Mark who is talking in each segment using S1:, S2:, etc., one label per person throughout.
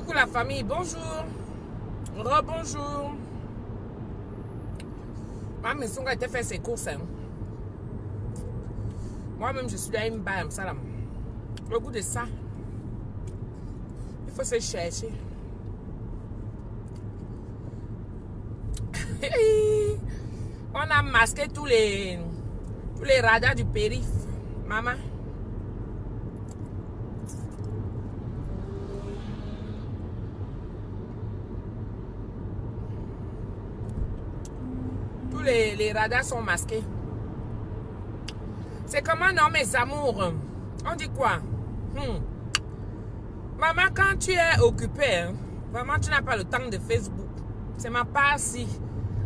S1: Coucou la famille, bonjour. Rebonjour. Ma maison a été faire ses courses. Hein. Moi-même, je suis à une baille, salam. Le goût de ça, il faut se chercher. On a masqué tous les radars du périph', maman. Tous les radars sont masqués. C'est comment, non, mes amours? On dit quoi? Maman, quand tu es occupée, hein, vraiment, tu n'as pas le temps de Facebook. C'est ma part si.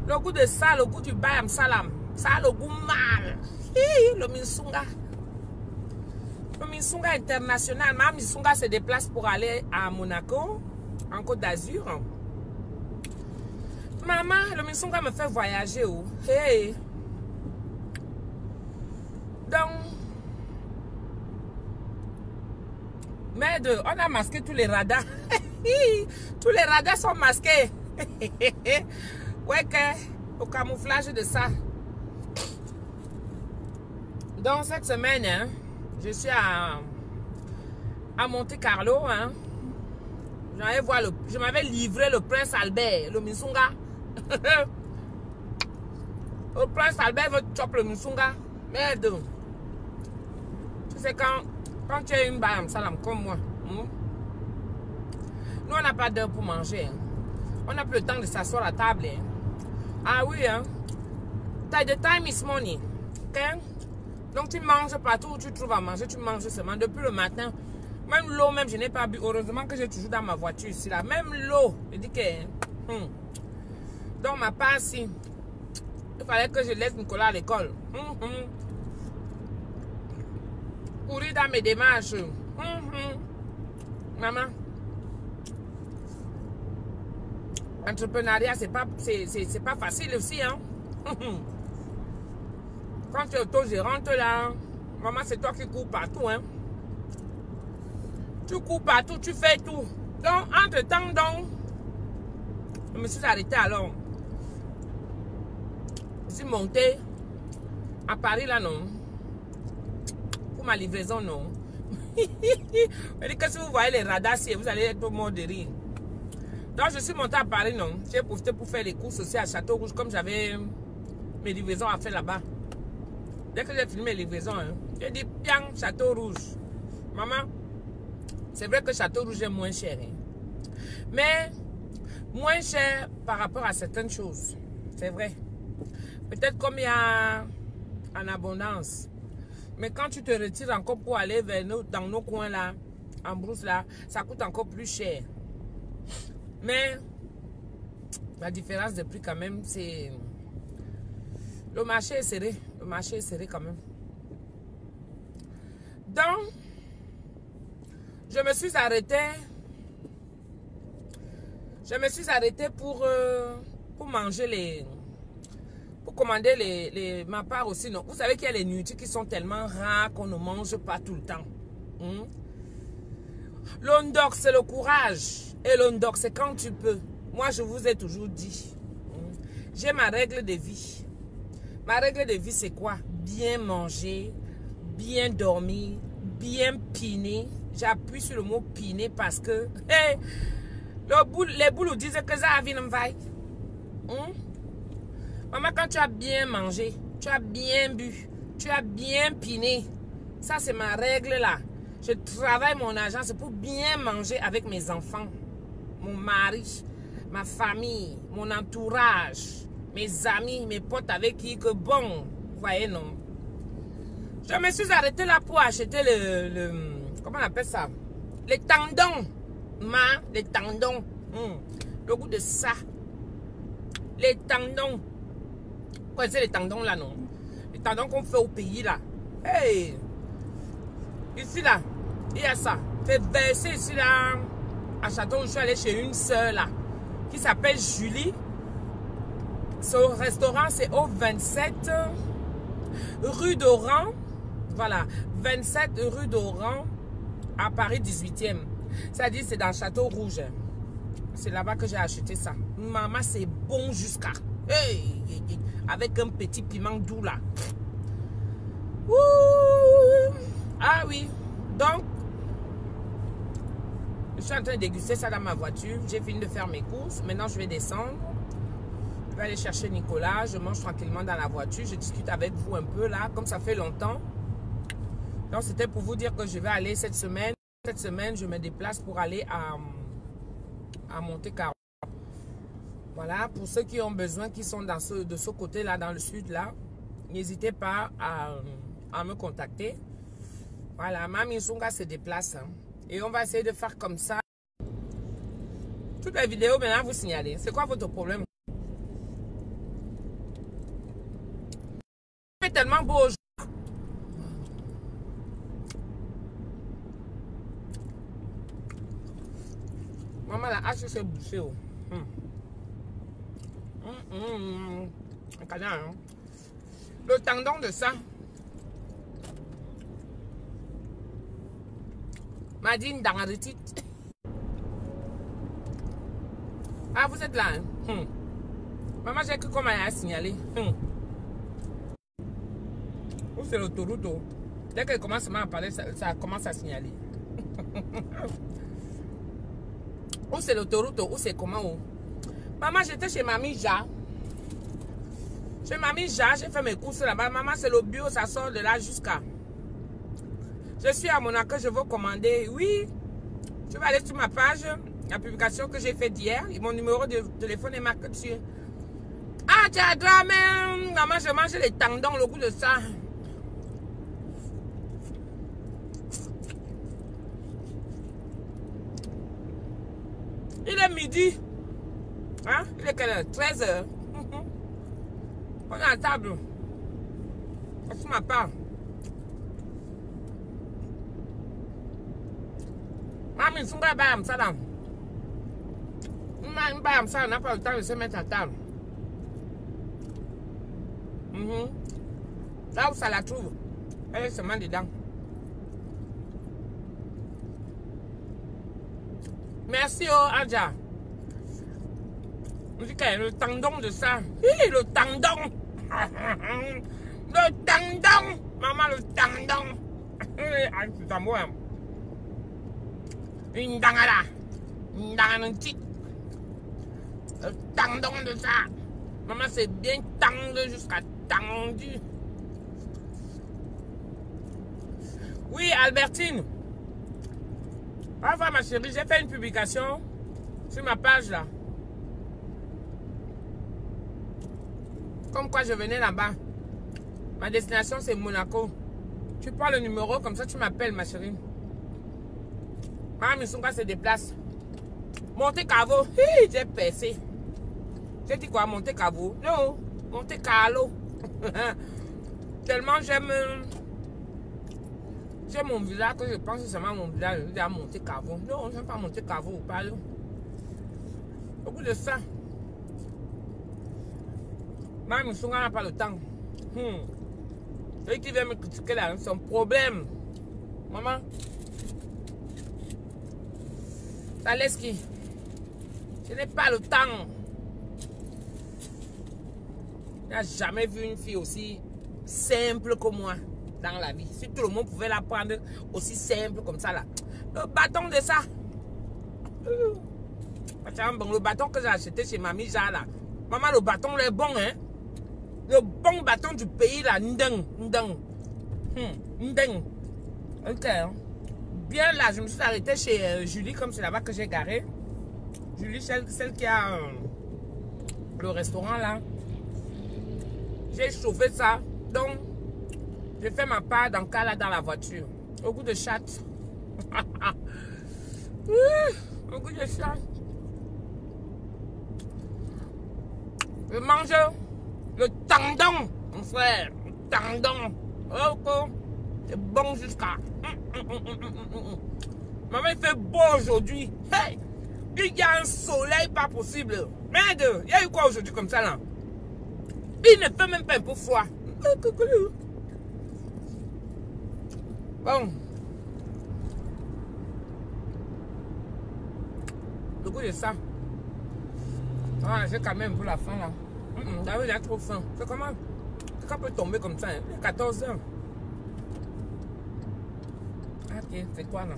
S1: Le goût de ça, le goût du bayam salam. Ça a le goût mal. Le Minsunga. Le Minsunga international. Ma Minsunga se déplace pour aller à Monaco, en Côte d'Azur. Maman, le Minsunga me fait voyager où? Hey. Donc, merde, on a masqué tous les radars. Tous les radars sont masqués. Ouais, au camouflage de ça. Donc, cette semaine, hein, je suis à Monte Carlo. Hein. Je m'avais livré le prince Albert, le Minsunga. Le prince Albert veut choper le Minsunga. Merde. Tu sais, quand tu es une bayam salam comme moi, nous, on n'a pas d'heure pour manger. Hein. On n'a plus le temps de s'asseoir à table. Hein. Ah oui, hein. The time is money. Okay? Donc, tu manges partout où tu trouves à manger. Tu manges seulement depuis le matin. Même l'eau, même je n'ai pas bu. Heureusement que j'ai toujours dans ma voiture ici. Là. Même l'eau. Je dis que... Donc, ma part, si. Il fallait que je laisse Nicolas à l'école. Courir dans mes démarches. Maman. Entrepreneuriat, c'est pas facile aussi, hein. Quand tu es autogérante là, maman, c'est toi qui cours partout, hein. Tu cours partout, tu fais tout. Donc, entre-temps, donc, je me suis arrêtée alors. Je suis montée à Paris, là, non. Pour ma livraison, non. Je dis que si vous voyez les radars, vous allez être au mort de rire. Donc, je suis montée à Paris, non. J'ai profité pour faire les courses aussi à Château-Rouge, comme j'avais mes livraisons à faire là-bas. Dès que j'ai fini mes livraisons, hein, j'ai dit, bien, Château-Rouge. Maman, c'est vrai que Château-Rouge est moins cher. Hein. Mais, moins cher par rapport à certaines choses. C'est vrai. Peut-être comme il y a en abondance. Mais quand tu te retires encore pour aller vers dans nos coins là, en brousse là, ça coûte encore plus cher. Mais la différence de prix quand même, c'est... Le marché est serré. Le marché est serré quand même. Donc, je me suis arrêtée. Je me suis arrêtée pour manger les... Pour commander ma part aussi. Non. Vous savez qu'il y a les nourritures qui sont tellement rares qu'on ne mange pas tout le temps. L'ondoc, c'est le courage. Et l'ondoc, c'est quand tu peux. Moi, je vous ai toujours dit. J'ai ma règle de vie. Ma règle de vie, c'est quoi? Bien manger, bien dormir, bien piner. J'appuie sur le mot piner parce que hey, les boules disent que ça vient me vaille. Maman, quand tu as bien mangé, tu as bien bu, tu as bien piné. Ça, c'est ma règle là. Je travaille mon argent, c'est pour bien manger avec mes enfants, mon mari, ma famille, mon entourage, mes amis, mes potes avec qui que bon, vous voyez, non. Je me suis arrêtée là pour acheter comment on appelle ça? Les tendons. Les tendons. Le goût de ça. Les tendons. Vous connaissez les tendons là, non? Les tendons qu'on fait au pays là. Hey! Ici là, il y a ça. Fait verser ici là, à Château, je suis allée chez une soeur là, qui s'appelle Julie. Son restaurant, c'est au 27 rue d'Oran. Voilà, 27 rue d'Oran, à Paris 18e. C'est-à-dire, c'est dans Château Rouge. C'est là-bas que j'ai acheté ça. Maman, c'est bon jusqu'à... Hey, avec un petit piment doux là. Ouh. Ah oui. Donc, je suis en train de déguster ça dans ma voiture. J'ai fini de faire mes courses. Maintenant, je vais descendre. Je vais aller chercher Nicolas. Je mange tranquillement dans la voiture. Je discute avec vous un peu là, comme ça fait longtemps. Donc, c'était pour vous dire que je vais aller cette semaine. Cette semaine, je me déplace pour aller à Monte-Carlo. Voilà, pour ceux qui ont besoin, qui sont de ce côté-là, dans le sud, là, n'hésitez pas à me contacter. Voilà, Mami Sunga se déplace. Hein, et on va essayer de faire comme ça. Toutes les vidéos, maintenant, vous signalez. C'est quoi votre problème? C'est tellement beau aujourd'hui. Maman, la hache s'est bouchée. Oh. Le tendon de ça. Madine dans la retite. Ah, vous êtes là. Hein? Maman, j'ai cru qu'on m'a signalé. Ou c'est l'autoroute. Dès qu'elle commence à parler, ça commence à signaler. Ou c'est l'autoroute, ou c'est comment? Maman, j'étais chez Mamie Ja. Chez Mamie Ja, j'ai fait mes courses là-bas. Maman, c'est le bio, ça sort de là jusqu'à... Je suis à Monaco, je veux commander. Oui, tu vas aller sur ma page, la publication que j'ai faite hier. Et mon numéro de téléphone est marqué dessus. Ah, tu as droit, mais maman, je mange les tendons, le goût de ça. Il est midi. Hein? Il est quelle heure? 13 h. On est à table. Sur ma part. Maman, ils sont pas à ça là. Maman, ça, on n'a pas le temps de se mettre à table. Là où ça la trouve, elle est seulement dedans. Merci, oh, Adja. On dit qu'il y a le tendon de ça. Oui, le tendon. Le tendon. Maman, le tendon. C'est à moi. Une dangala. Une dangala. Le tendon de ça. Maman, c'est bien tendu jusqu'à tendu. Oui, Albertine. Au revoir, ma chérie. J'ai fait une publication sur ma page là. Comme quoi je venais là-bas. Ma destination, c'est Monaco. Tu prends le numéro, comme ça tu m'appelles, ma chérie. Maman Missunga se déplace. Monte-Carlo. J'ai percé. J'ai dit quoi, Monte-Carlo? Non, Monte-Carlo. Tellement j'aime mon village que je pense que c'est seulement mon village. Je dis à Monte-Carlo. Non, j'aime pas Monte-Carlo ou pas. Au bout de ça, Maman Missunga n'a pas le temps. Celui qui vient me critiquer là, c'est un problème. Maman, ça laisse qui? Je n'ai pas le temps. Je n'ai jamais vu une fille aussi simple que moi dans la vie. Si tout le monde pouvait la prendre aussi simple comme ça là. Le bâton de ça. Le bâton que j'ai acheté chez Mamie Ja là. Maman, le bâton est bon, hein. Le bon bâton du pays là. Ndeng. Ndeng. Ok. Bien là, je me suis arrêtée chez Julie, comme c'est là-bas que j'ai garé. Julie, celle qui a le restaurant là. J'ai chauffé ça. Donc, j'ai fait ma part dans cas là dans la voiture. Au goût de chatte. Au goût de chatte. Je mange le tendon, mon frère. Le tendon. Oh, c'est bon jusqu'à... Maman, il fait beau aujourd'hui. Hey, il y a un soleil pas possible. Merde, il y a eu quoi aujourd'hui comme ça là? Il ne fait même pas un peu froid. Bon. Le goût de ça. Ah, j'ai quand même pour la faim là. David, il a trop faim. C'est comment? C'est qu'on peut tomber comme ça, hein? Il est 14 h. Ok, c'est quoi là?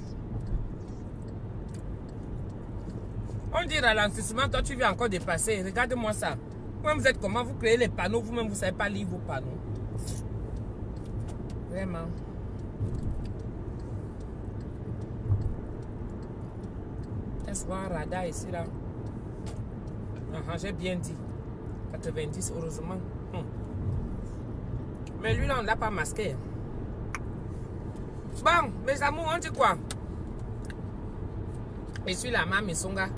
S1: On dit ralentissement, toi tu viens encore dépasser. Regarde-moi ça. Vous-même vous êtes comment? Vous créez les panneaux, vous-même vous ne savez pas lire vos panneaux. Vraiment. Est-ce qu'on a un radar ici là? J'ai bien dit. 90, heureusement. Mais lui là, on ne l'a pas masqué. Bon, mes amours, on dit quoi? Je suis la Mami Songa.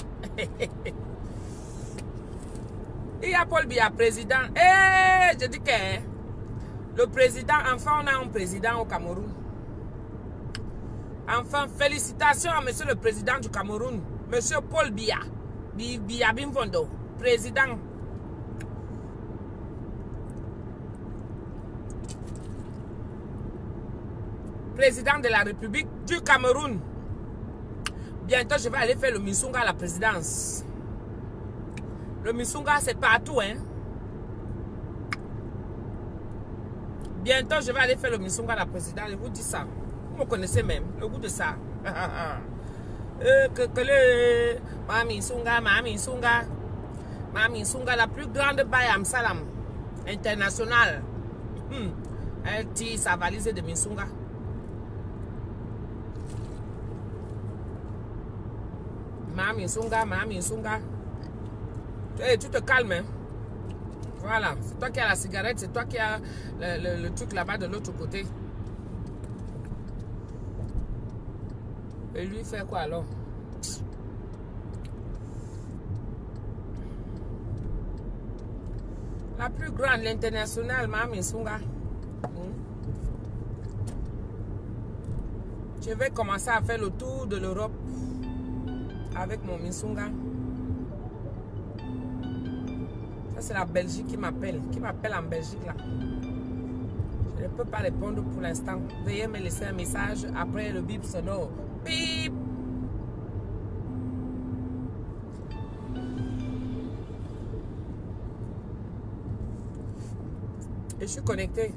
S1: Il y a Paul Biya, président. Je dis que le président, enfin on a un président au Cameroun. Enfin, félicitations à monsieur le président du Cameroun, monsieur Paul Biya. Biya Bimfondo, président. Président de la République du Cameroun. Bientôt, je vais aller faire le Misunga à la présidence. Le Misunga, c'est partout, hein. Bientôt, je vais aller faire le Misunga à la présidence. Je vous dis ça. Vous me connaissez même, le goût de ça. Mami Sunga, Mami Sunga. Mami Sunga, la plus grande Bayam Salam internationale. Elle tire sa valise de Misunga. Mami Sunga, Mami Sunga. Hey, tu te calmes, hein? Voilà, c'est toi qui as la cigarette, c'est toi qui as le truc là-bas de l'autre côté. Et lui fait quoi alors? La plus grande, l'internationale, Mami Sunga. Je vais commencer à faire le tour de l'Europe avec mon Misunga. Ça, c'est la Belgique qui m'appelle en Belgique là. Je ne peux pas répondre pour l'instant. Veuillez me laisser un message après le bip sonore. Bip! Et je suis connectée.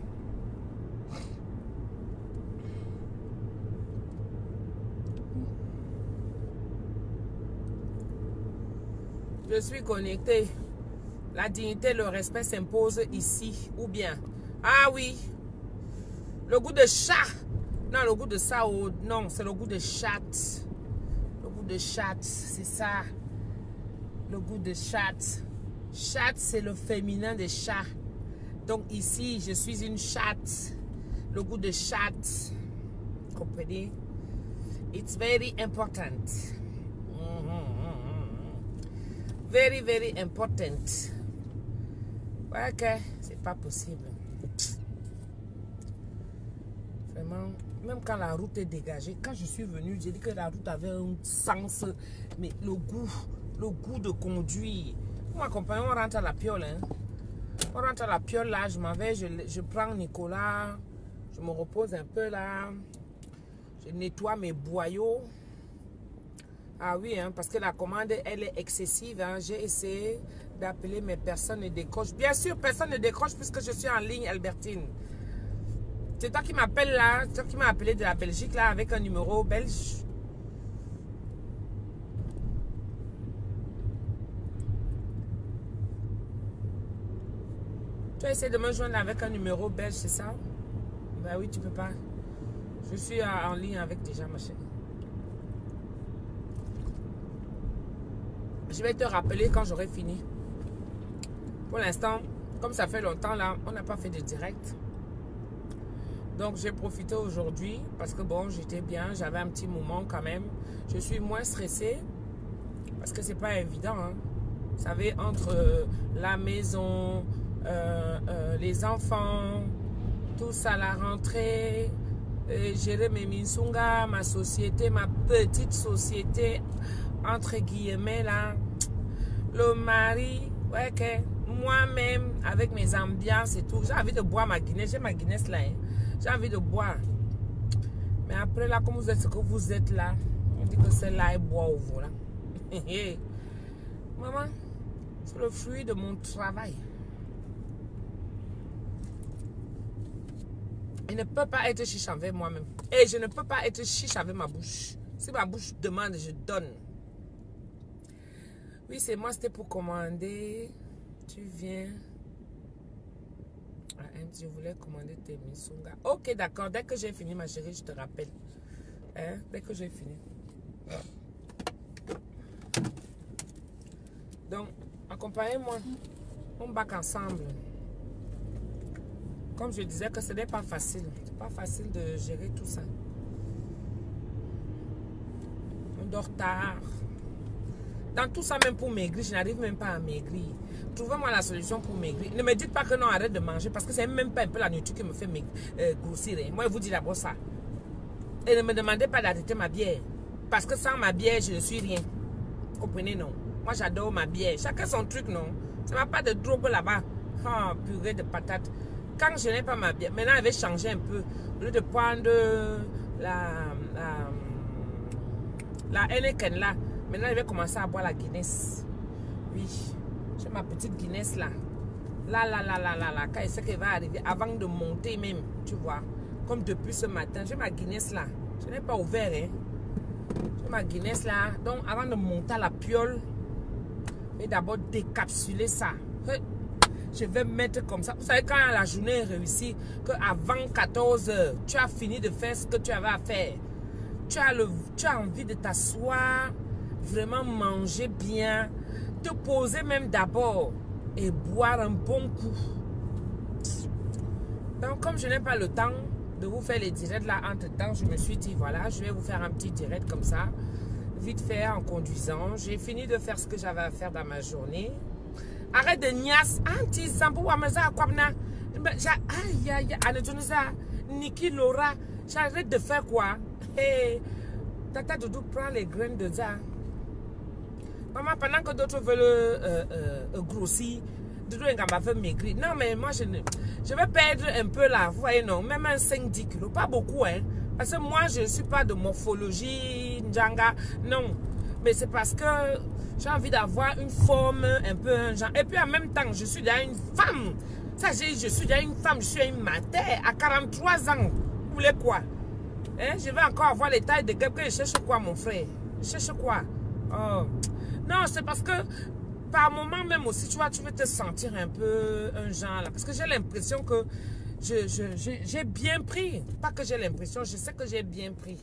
S1: Je suis connectée. La dignité, le respect s'impose ici. Ou bien. Ah oui. Le goût de chat. Non, le goût de ça. Oh, non, c'est le goût de chat. Le goût de chat, c'est ça. Le goût de chat. Chat, c'est le féminin de chat. Donc ici, je suis une chatte. Le goût de chat. Comprenez? It's very important. Very, very important. Ouais, ok, c'est pas possible. Vraiment, même quand la route est dégagée, quand je suis venue, j'ai dit que la route avait un sens, mais le goût de conduire. Vous m'accompagnez, on rentre à la Piole. Hein? On rentre à la Piole là, je m'en vais, je prends Nicolas, je me repose un peu là, je nettoie mes boyaux. Ah oui, hein, parce que la commande, elle est excessive. Hein. J'ai essayé d'appeler, mais personne ne décroche. Bien sûr, personne ne décroche puisque je suis en ligne, Albertine. C'est toi qui m'appelles là, c'est toi qui m'as appelé de la Belgique là, avec un numéro belge. Tu as essayé de me joindre avec un numéro belge, c'est ça? Ben oui, tu peux pas. Je suis en ligne avec déjà, ma chérie. Je vais te rappeler quand j'aurai fini. Pour l'instant, comme ça fait longtemps là, on n'a pas fait de direct. Donc j'ai profité aujourd'hui parce que bon, j'étais bien, j'avais un petit moment quand même. Je suis moins stressée parce que c'est pas évident. Hein. Vous savez, entre la maison, les enfants, tout ça, la rentrée, gérer mes Misunga, ma société, ma petite société, entre guillemets là, le mari, ouais que moi-même avec mes ambiances et tout, j'ai envie de boire ma Guinness, j'ai ma Guinness là, hein. J'ai envie de boire. Mais après là, comme vous êtes ce que vous êtes là, on dit que celle-là est boire au volant. Maman, C'est le fruit de mon travail. Je ne peux pas être chiche avec moi-même. Et je ne peux pas être chiche avec ma bouche. Si ma bouche demande, je donne. Oui, c'est moi, c'était pour commander. Tu viens. Ah, je voulais commander tes misunga. Ok, d'accord. Dès que j'ai fini, ma chérie, je te rappelle. Hein? Dès que j'ai fini. Donc, accompagnez-moi. On bac ensemble. Comme je disais que ce n'est pas facile. C'est pas facile de gérer tout ça. On dort tard. Dans tout ça, même pour maigrir, je n'arrive même pas à maigrir. Trouvez-moi la solution pour maigrir. Ne me dites pas que non, arrête de manger, parce que c'est même pas un peu la nourriture qui me fait grossir. Moi, je vous dis d'abord ça. Et ne me demandez pas d'arrêter ma bière. Parce que sans ma bière, je ne suis rien. Vous comprenez, non? Moi, j'adore ma bière. Chacun son truc, non? Ça m'a pas de drogue là-bas. Oh, purée de patates. Quand je n'ai pas ma bière, maintenant, elle va changer un peu. Au lieu de prendre la Heineken là, maintenant, je vais commencer à boire la Guinness. Oui, j'ai ma petite Guinness là. Là, quand elle sait qu'elle va arriver, avant de monter même, tu vois. Comme depuis ce matin, j'ai ma Guinness là. Je n'ai pas ouvert, hein. J'ai ma Guinness là. Donc, avant de monter à la piole, je vais d'abord décapsuler ça. Je vais mettre comme ça. Vous savez, quand la journée est réussie, qu'avant 14 h, tu as fini de faire ce que tu avais à faire. Tu as envie de t'asseoir, vraiment manger bien, te poser même d'abord et boire un bon coup. Donc, comme je n'ai pas le temps de vous faire les directs là, entre-temps, je me suis dit, voilà, je vais vous faire un petit direct comme ça, vite fait en conduisant. J'ai fini de faire ce que j'avais à faire dans ma journée. Arrête de nias. Anti Sambo Wamaza Kwabna. Aïe, aïe, Anadonisa, Niki Laura. J'arrête de faire quoi? Hey, Tata Doudou prend les graines de ça. Maman, pendant que d'autres veulent grossir, Doudou Ngamba veut maigrir. Non, mais moi, je vais perdre un peu là. Vous voyez, non? Même un 5-10 kilos. Pas beaucoup, hein? Parce que moi, je ne suis pas de morphologie, Njanga. Non. Mais c'est parce que j'ai envie d'avoir une forme un peu un genre. Et puis en même temps, je suis déjà une femme. Ça, je suis déjà une femme, je suis une mater à 43 ans. Vous voulez quoi? Hein? Je vais encore avoir les tailles de quelqu'un. Je cherche quoi, mon frère? Je cherche quoi? Oh. Non, c'est parce que par moment même aussi, tu vois, tu veux te sentir un peu un genre là. Parce que j'ai l'impression que j'ai bien pris. Pas que j'ai l'impression, je sais que j'ai bien pris.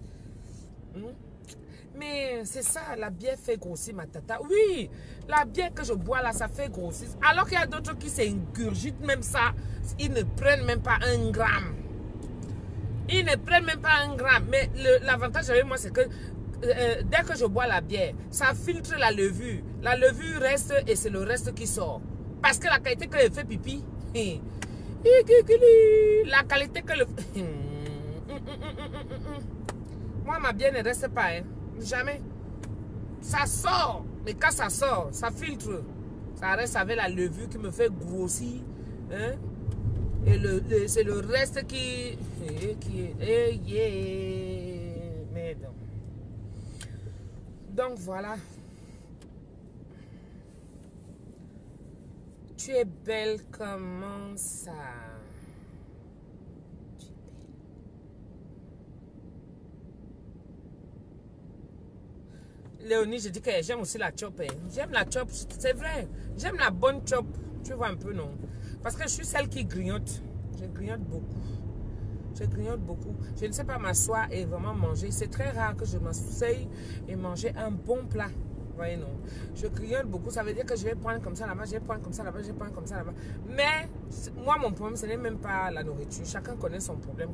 S1: Mais c'est ça, la bière fait grossir ma tata. Oui, la bière que je bois là, ça fait grossir. Alors qu'il y a d'autres qui s'ingurgitent même ça, ils ne prennent même pas 1 gramme. Ils ne prennent même pas 1 gramme. Mais l'avantage avec moi, c'est que dès que je bois la bière, ça filtre la levure. La levure reste et c'est le reste qui sort. Parce que la qualité que elle fait pipi, la qualité que le... Moi, ma bière ne reste pas, hein. Jamais. Ça sort. Mais quand ça sort, ça filtre. Ça reste avec la levure qui me fait grossir. Hein? Et c'est le reste qui mais donc voilà. Tu es belle, comment ça? Léonie, je dis que j'aime aussi la chop. Hein. J'aime la chop, c'est vrai. J'aime la bonne chop. Tu vois un peu, non? Parce que je suis celle qui grignote. Je grignote beaucoup. Je grignote beaucoup. Je ne sais pas m'asseoir et vraiment manger. C'est très rare que je m'asseye et manger un bon plat. Vous voyez, non? Je grignote beaucoup. Ça veut dire que je vais prendre comme ça là-bas, je vais prendre comme ça là-bas, je vais prendre comme ça là-bas. Mais moi, mon problème, ce n'est même pas la nourriture. Chacun connaît son problème.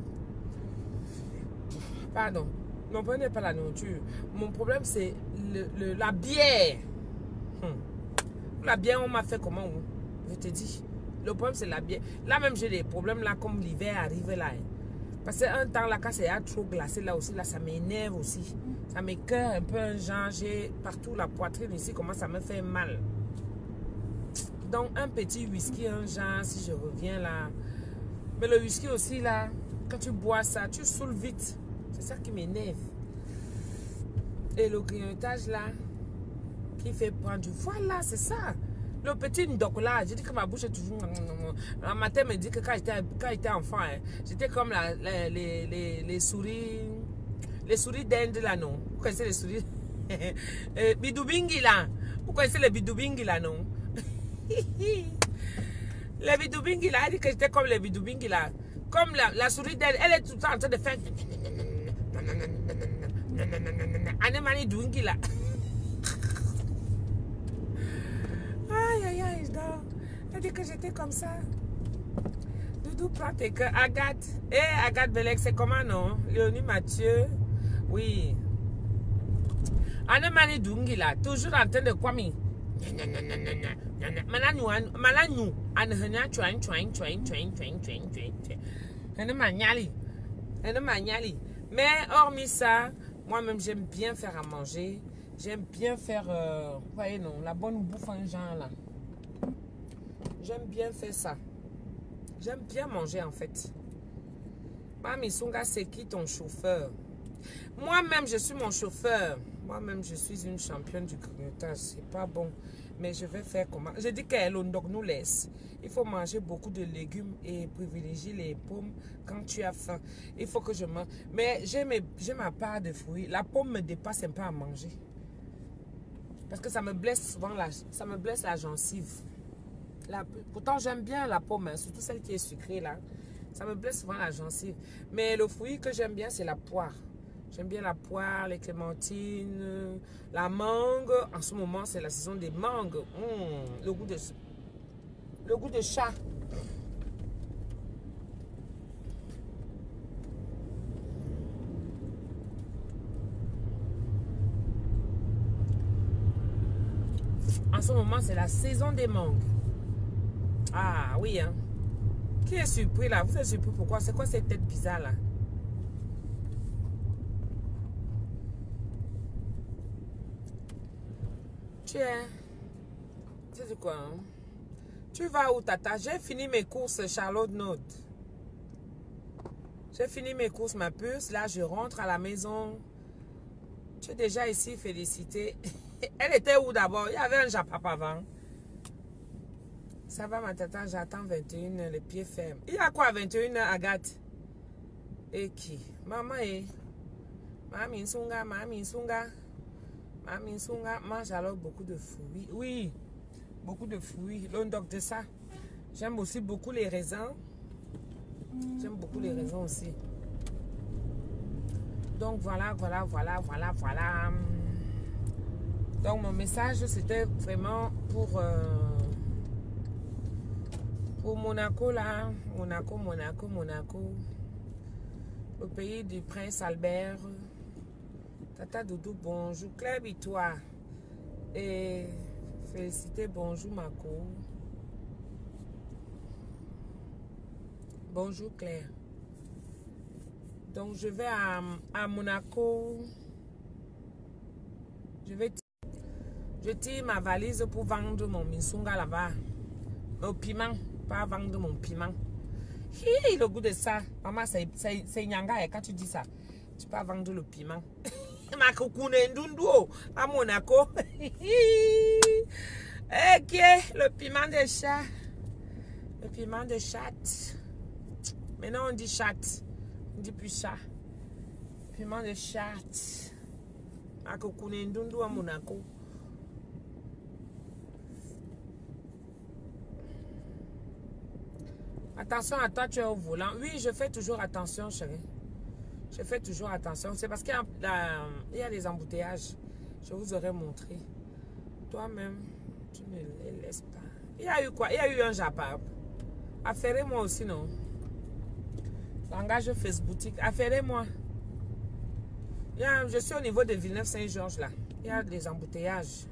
S1: Pardon. Mon problème n'est pas la nourriture. Mon problème, c'est la bière. La bière, on m'a fait comment? Je te dis. Le problème, c'est la bière. Là, même, j'ai des problèmes, là, comme l'hiver arrive là. Parce qu'un temps, là, quand c'est trop glacé, là aussi, là, ça m'énerve aussi. Ça m'écoeure un peu un genre. J'ai partout la poitrine ici, comment ça me fait mal. Donc, un petit whisky, un genre, si je reviens là. Mais le whisky aussi, là, quand tu bois ça, tu saoules vite. C'est ça qui m'énerve. Et le grignotage là, qui fait prendre du... Voilà, c'est ça. Le petit Ndok là, je dis que ma bouche est toujours... Ma tête me dit que quand j'étais enfant, hein, j'étais comme les souris... Les souris d'Inde là, non? Vous connaissez les souris? Bidoubingi là. Vous connaissez les bidoubingi là, non? Les bidoubingi là, elle dit que j'étais comme les bidoubingi là. Comme la souris d'Inde, elle est tout le temps en train de faire... Anemani douingi là. Aïe, aïe, aïe, je dors. Elle dit que j'étais comme ça. Doudou prend tes cœurs. Agathe. Agathe Belek, c'est comment, non? Léonie Mathieu. Oui. Anemani Dungi, là. Toujours en train de quoi, mi? Malanou. Anhena, chouin. Mais hormis ça, moi-même, j'aime bien faire à manger. J'aime bien faire, vous voyez non, la bonne bouffe en genre là. J'aime bien faire ça. J'aime bien manger en fait. Mami Sunga, c'est qui ton chauffeur? Moi-même, je suis mon chauffeur. Moi-même, je suis une championne du grignotage. C'est pas bon. Mais je vais faire comment? Je dis qu'elle nous laisse. Il faut manger beaucoup de légumes et privilégier les pommes quand tu as faim. Il faut que je mange. Mais j'ai ma part de fruits. La pomme me dépasse un peu à manger. Parce que ça me blesse souvent la gencive. Pourtant, j'aime bien la pomme, hein, surtout celle qui est sucrée là. Ça me blesse souvent la gencive. Mais le fruit que j'aime bien, c'est la poire. J'aime bien la poire, les clémentines, la mangue. En ce moment, c'est la saison des mangues. Le goût de chat. En ce moment, c'est la saison des mangues. Ah oui, hein. Qui est surpris là? Vous êtes surpris pourquoi? C'est quoi cette tête bizarre là? Tu sais quoi, hein? Tu vas où, tata? J'ai fini mes courses, Charlotte Note. J'ai fini mes courses, ma puce. Là, je rentre à la maison. Tu es déjà ici, félicité. Elle était où d'abord? Il y avait un japap avant. Ça va, ma tata, j'attends 21h, les pieds fermes. Il y a quoi à 21h, Agathe? Et qui? Maman et... Mami Nsunga. Mami Nsunga mange alors beaucoup de fruits. Oui, beaucoup de fruits. L'ondoc de ça. J'aime aussi beaucoup les raisins. J'aime beaucoup les raisins aussi. Donc voilà. Donc mon message, c'était vraiment pour Monaco là. Monaco. Le pays du prince Albert. Tata Doudou, bonjour. Claire Bitois. Et félicité, bonjour Mako. Bonjour Claire. Donc je vais à Monaco. Je tire ma valise pour vendre mon minsunga là-bas. Mon piment. Pas vendre mon piment. Hi, le goût de ça. Maman, c'est nyanga quand tu dis ça. Tu peux vendre le piment. Ma cocoune ndundo à Monaco. Ok, le piment de chat. Le piment de chat. Maintenant on dit chat. On dit plus chat. Piment de chat. Ma cocoune ndundo à Monaco. Attention à toi, tu es au volant. Oui, je fais toujours attention, chérie. Je fais toujours attention. C'est parce qu'il y a des embouteillages. Je vous aurais montré. Toi-même, tu ne les laisses pas. Il y a eu quoi? Il y a eu un Japap. Affairez-moi aussi, non? Langage Facebook. Affairez-moi. Je suis au niveau de Villeneuve-Saint-Georges, là. Il y a des embouteillages.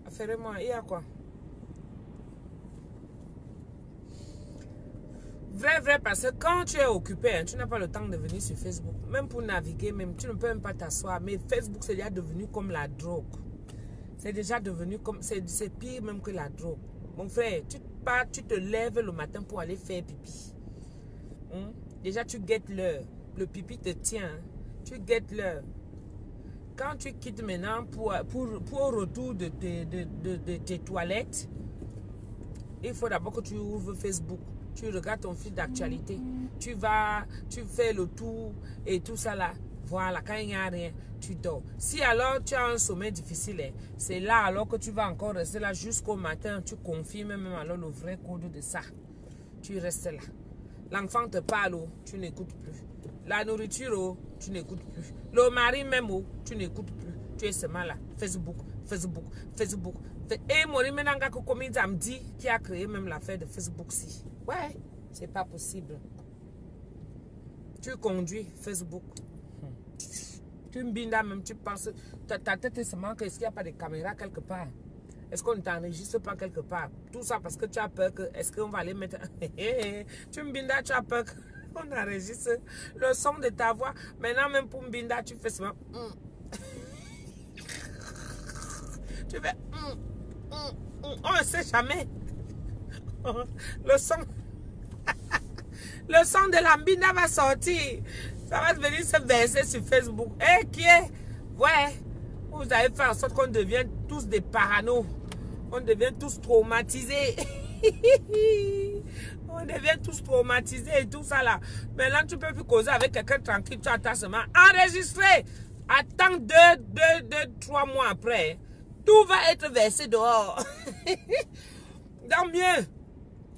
S1: Affairez-moi. Il y a quoi? Vrai, parce que quand tu es occupé, hein, tu n'as pas le temps de venir sur Facebook. Même pour naviguer, même, tu ne peux même pas t'asseoir. Mais Facebook, c'est déjà devenu comme la drogue. C'est déjà devenu comme... C'est pire même que la drogue. Mon frère, tu te lèves le matin pour aller faire pipi. Déjà, tu guettes l'heure. Le pipi te tient. Tu guettes l'heure. Quand tu quittes maintenant pour retour de tes toilettes, il faut d'abord que tu ouvres Facebook. Tu regardes ton fil d'actualité. Tu vas, tu fais le tour et tout ça là. Voilà, quand il n'y a rien, tu dors. Si alors tu as un sommeil difficile, c'est là alors que tu vas encore rester là jusqu'au matin. Tu confirmes même alors le vrai code de ça. Tu restes là. L'enfant te parle, tu n'écoutes plus. La nourriture, tu n'écoutes plus. Le mari même, tu n'écoutes plus. Tu es seulement là. Facebook. Et Mori Menanga Kokomi Zamdi qui a créé même l'affaire de Facebook-ci. Ouais, c'est pas possible. Tu conduis Facebook. Tu mbinda même, tu penses. Ta tête est seulement que est-ce qu'il n'y a pas de caméra quelque part? Est-ce qu'on ne t'enregistre pas quelque part? Tout ça parce que tu as peur que. Est-ce qu'on va les mettre. Tu mbinda, tu as peur qu'on enregistre le son de ta voix. Maintenant, même pour mbinda, tu fais seulement. Tu fais. On ne sait jamais. Le son. Le son de la mbinda va sortir. Ça va venir se verser sur Facebook. Eh, qui est? Ouais. Vous avez fait en sorte qu'on devienne tous des parano. On devient tous traumatisés. On devient tous traumatisés et tout ça là. Maintenant, tu ne peux plus causer avec quelqu'un tranquille. Tu attends seulement. Enregistré. Attends 3 mois après. Tout va être versé dehors. Tant mieux.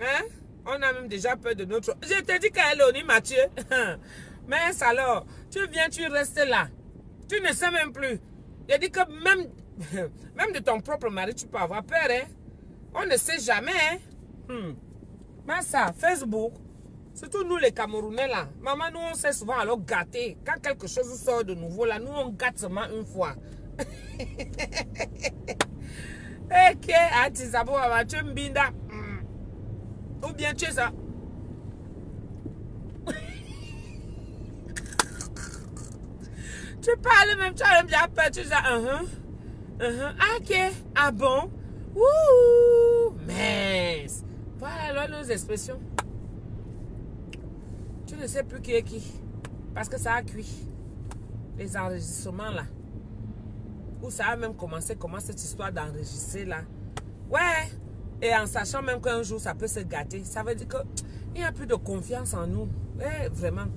S1: Hein? On a même déjà peur de notre... Je te dis qu'elle est Mathieu. Mais alors, tu viens, tu restes là. Tu ne sais même plus. Je dis que même de ton propre mari, tu peux avoir peur. Hein? On ne sait jamais. Hein? Mais ça, Facebook, surtout nous les Camerounais là. Maman, nous on sait souvent alors gâter. Quand quelque chose sort de nouveau là, nous on gâte seulement une fois. Ok, Atisabo, tu es mbinda. Ou bien tu es ça. Tu parles même, tu as bien peur, tu dis ok, ah bon? Ouh, mince. Voilà alors nos expressions. Tu ne sais plus qui est qui. Parce que ça a cuit. Les enregistrements là. Où ça a même commencé, comment cette histoire d'enregistrer là. Ouais. Et en sachant même qu'un jour ça peut se gâter. Ça veut dire qu'il n'y a plus de confiance en nous. Eh, vraiment.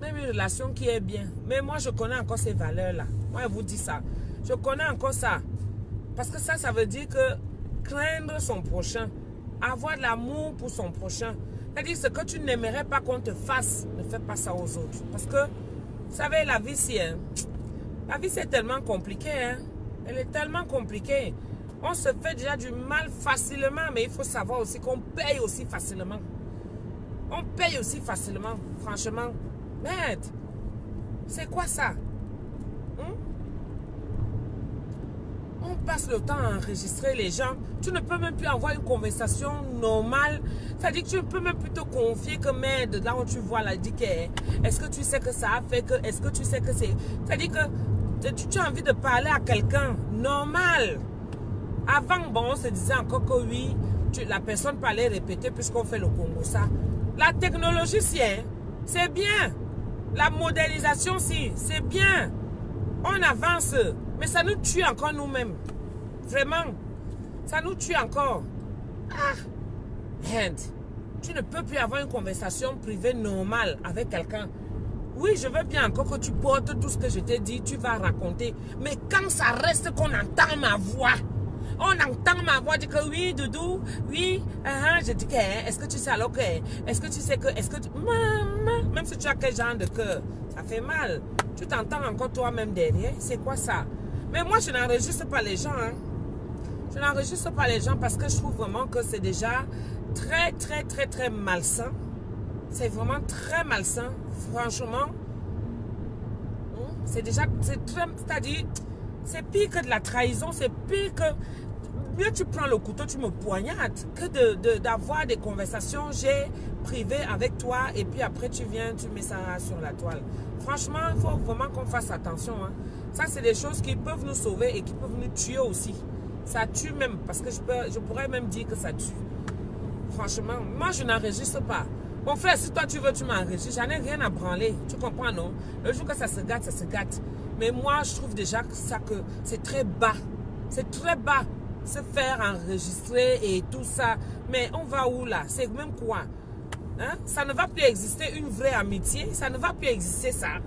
S1: Même une relation qui est bien. Mais moi, je connais encore ces valeurs-là. Moi, je vous dis ça. Je connais encore ça. Parce que ça veut dire que craindre son prochain, avoir de l'amour pour son prochain. C'est-à-dire ce que tu n'aimerais pas qu'on te fasse, ne fais pas ça aux autres. Parce que, vous savez, la vie, la vie, c'est tellement compliqué. Hein? Elle est tellement compliquée. On se fait déjà du mal facilement, mais il faut savoir aussi qu'on paye aussi facilement. On paye aussi facilement, franchement. Merde, c'est quoi ça? On passe le temps à enregistrer les gens. Tu ne peux même plus avoir une conversation normale. C'est-à-dire que tu ne peux même plus te confier que merde, là où tu vois là, dit que est-ce que tu sais que ça a fait que, est-ce que tu sais que c'est... C'est-à-dire que tu as envie de parler à quelqu'un normal. Avant, bon, on se disait encore que oui, la personne parlait répéter puisqu'on fait le Congo ça. La technologie, c'est bien. La modernisation, c'est bien. On avance, mais ça nous tue encore nous-mêmes. Vraiment, ça nous tue encore. Ah, merde. Tu ne peux plus avoir une conversation privée normale avec quelqu'un. Oui, je veux bien encore que tu portes tout ce que je t'ai dit, tu vas raconter. Mais quand ça reste qu'on entend ma voix, on entend ma voix dire que oui, Doudou, oui, je dis que, est-ce que tu sais alors que, est-ce que tu sais que, est-ce que tu, maman, même si tu as quel genre de cœur, ça fait mal. Tu t'entends encore toi-même derrière, c'est quoi ça? Mais moi, je n'enregistre pas les gens, hein. Je n'enregistre pas les gens parce que je trouve vraiment que c'est déjà très malsain. C'est vraiment très malsain, franchement. C'est déjà, c'est-à-dire, c'est pire que de la trahison, c'est pire que... Mieux tu prends le couteau, tu me poignardes que d'avoir des conversations privées avec toi et puis après tu viens, tu mets ça sur la toile. Franchement, il faut vraiment qu'on fasse attention. Hein. Ça, c'est des choses qui peuvent nous sauver et qui peuvent nous tuer aussi. Ça tue même, parce que je pourrais même dire que ça tue. Franchement, moi je n'enregistre pas. Mon frère, si toi tu veux, tu m'enrichis. J'en ai rien à branler. Tu comprends, non? Le jour que ça se gâte, ça se gâte. Mais moi, je trouve déjà que c'est très bas. C'est très bas. Se faire enregistrer et tout ça. Mais on va où là? C'est même quoi? Hein? Ça ne va plus exister une vraie amitié. Ça ne va plus exister ça.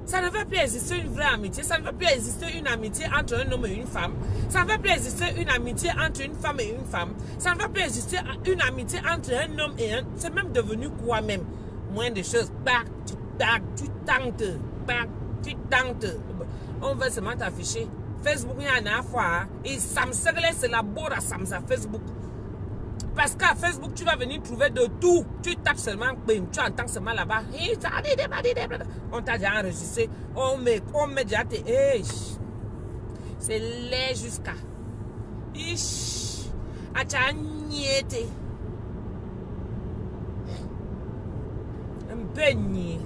S1: Ça ne va plus exister une vraie amitié. Ça ne va plus exister une amitié entre un homme et une femme. Ça ne va plus exister une amitié entre une femme et une femme. Ça ne va plus exister une amitié entre un homme et un... C'est même devenu quoi même? Moins de choses. Bac, tu tentes. Bac, tu tentes. On veut seulement t'afficher. Facebook, il y en a fois. Et ça me serait c'est la bourre à Facebook. Parce qu'à Facebook, tu vas venir trouver de tout. Tu tapes seulement, tu entends seulement là-bas. On t'a déjà enregistré. On met déjà tes... C'est laid jusqu'à... Un peu niais.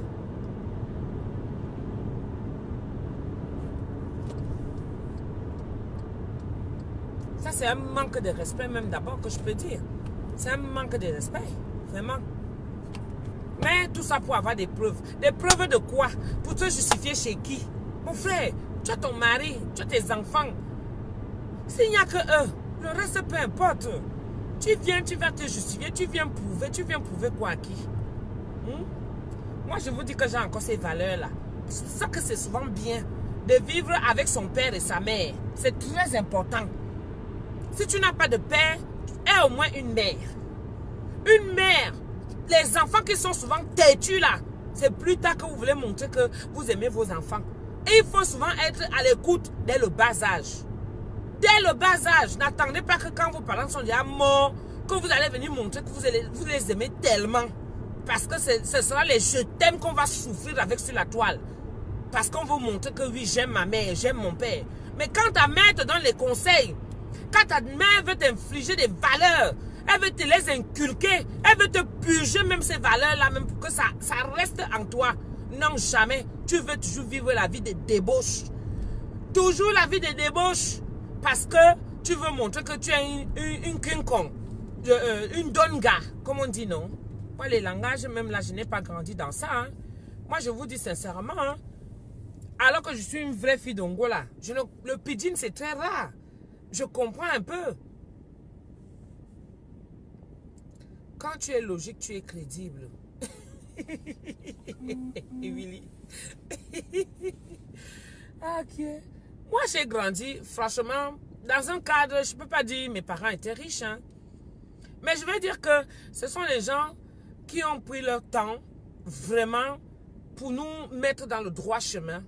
S1: Ça, c'est un manque de respect même d'abord que je peux dire. C'est un manque de respect, vraiment. Mais tout ça pour avoir des preuves. Des preuves de quoi? Pour te justifier chez qui? Mon frère, tu as ton mari, tu as tes enfants. S'il n'y a que eux, le reste peu importe. Tu viens, tu vas te justifier, tu viens prouver quoi à qui? Moi, je vous dis que j'ai encore ces valeurs-là. C'est ça que c'est souvent bien de vivre avec son père et sa mère. C'est très important. Si tu n'as pas de père, aie au moins une mère. Une mère. Les enfants qui sont souvent têtus là, c'est plus tard que vous voulez montrer que vous aimez vos enfants. Et il faut souvent être à l'écoute dès le bas âge. Dès le bas âge, n'attendez pas que quand vos parents sont déjà morts, que vous allez venir montrer que vous les aimez tellement. Parce que ce sera les je t'aime qu'on va souffrir avec sur la toile. Parce qu'on veut montrer que oui, j'aime ma mère, j'aime mon père. Mais quand ta mère te donne les conseils, quand ta mère veut t'infliger des valeurs, elle veut te les inculquer, elle veut te purger même ces valeurs-là, même pour que ça reste en toi. Non, jamais. Tu veux toujours vivre la vie de débauche. Toujours la vie de débauche. Parce que tu veux montrer que tu es une King Kong. Une donga, comme on dit, non? Moi, les langages, même là, je n'ai pas grandi dans ça. Hein. Moi, je vous dis sincèrement, hein, alors que je suis une vraie fille d'Angola, le pidgin, c'est très rare. Je comprends un peu. Quand tu es logique, tu es crédible. Willy. Ok. Moi, j'ai grandi, franchement, dans un cadre, je ne peux pas dire que mes parents étaient riches. Hein. Mais je veux dire que ce sont les gens qui ont pris leur temps, vraiment, pour nous mettre dans le droit chemin.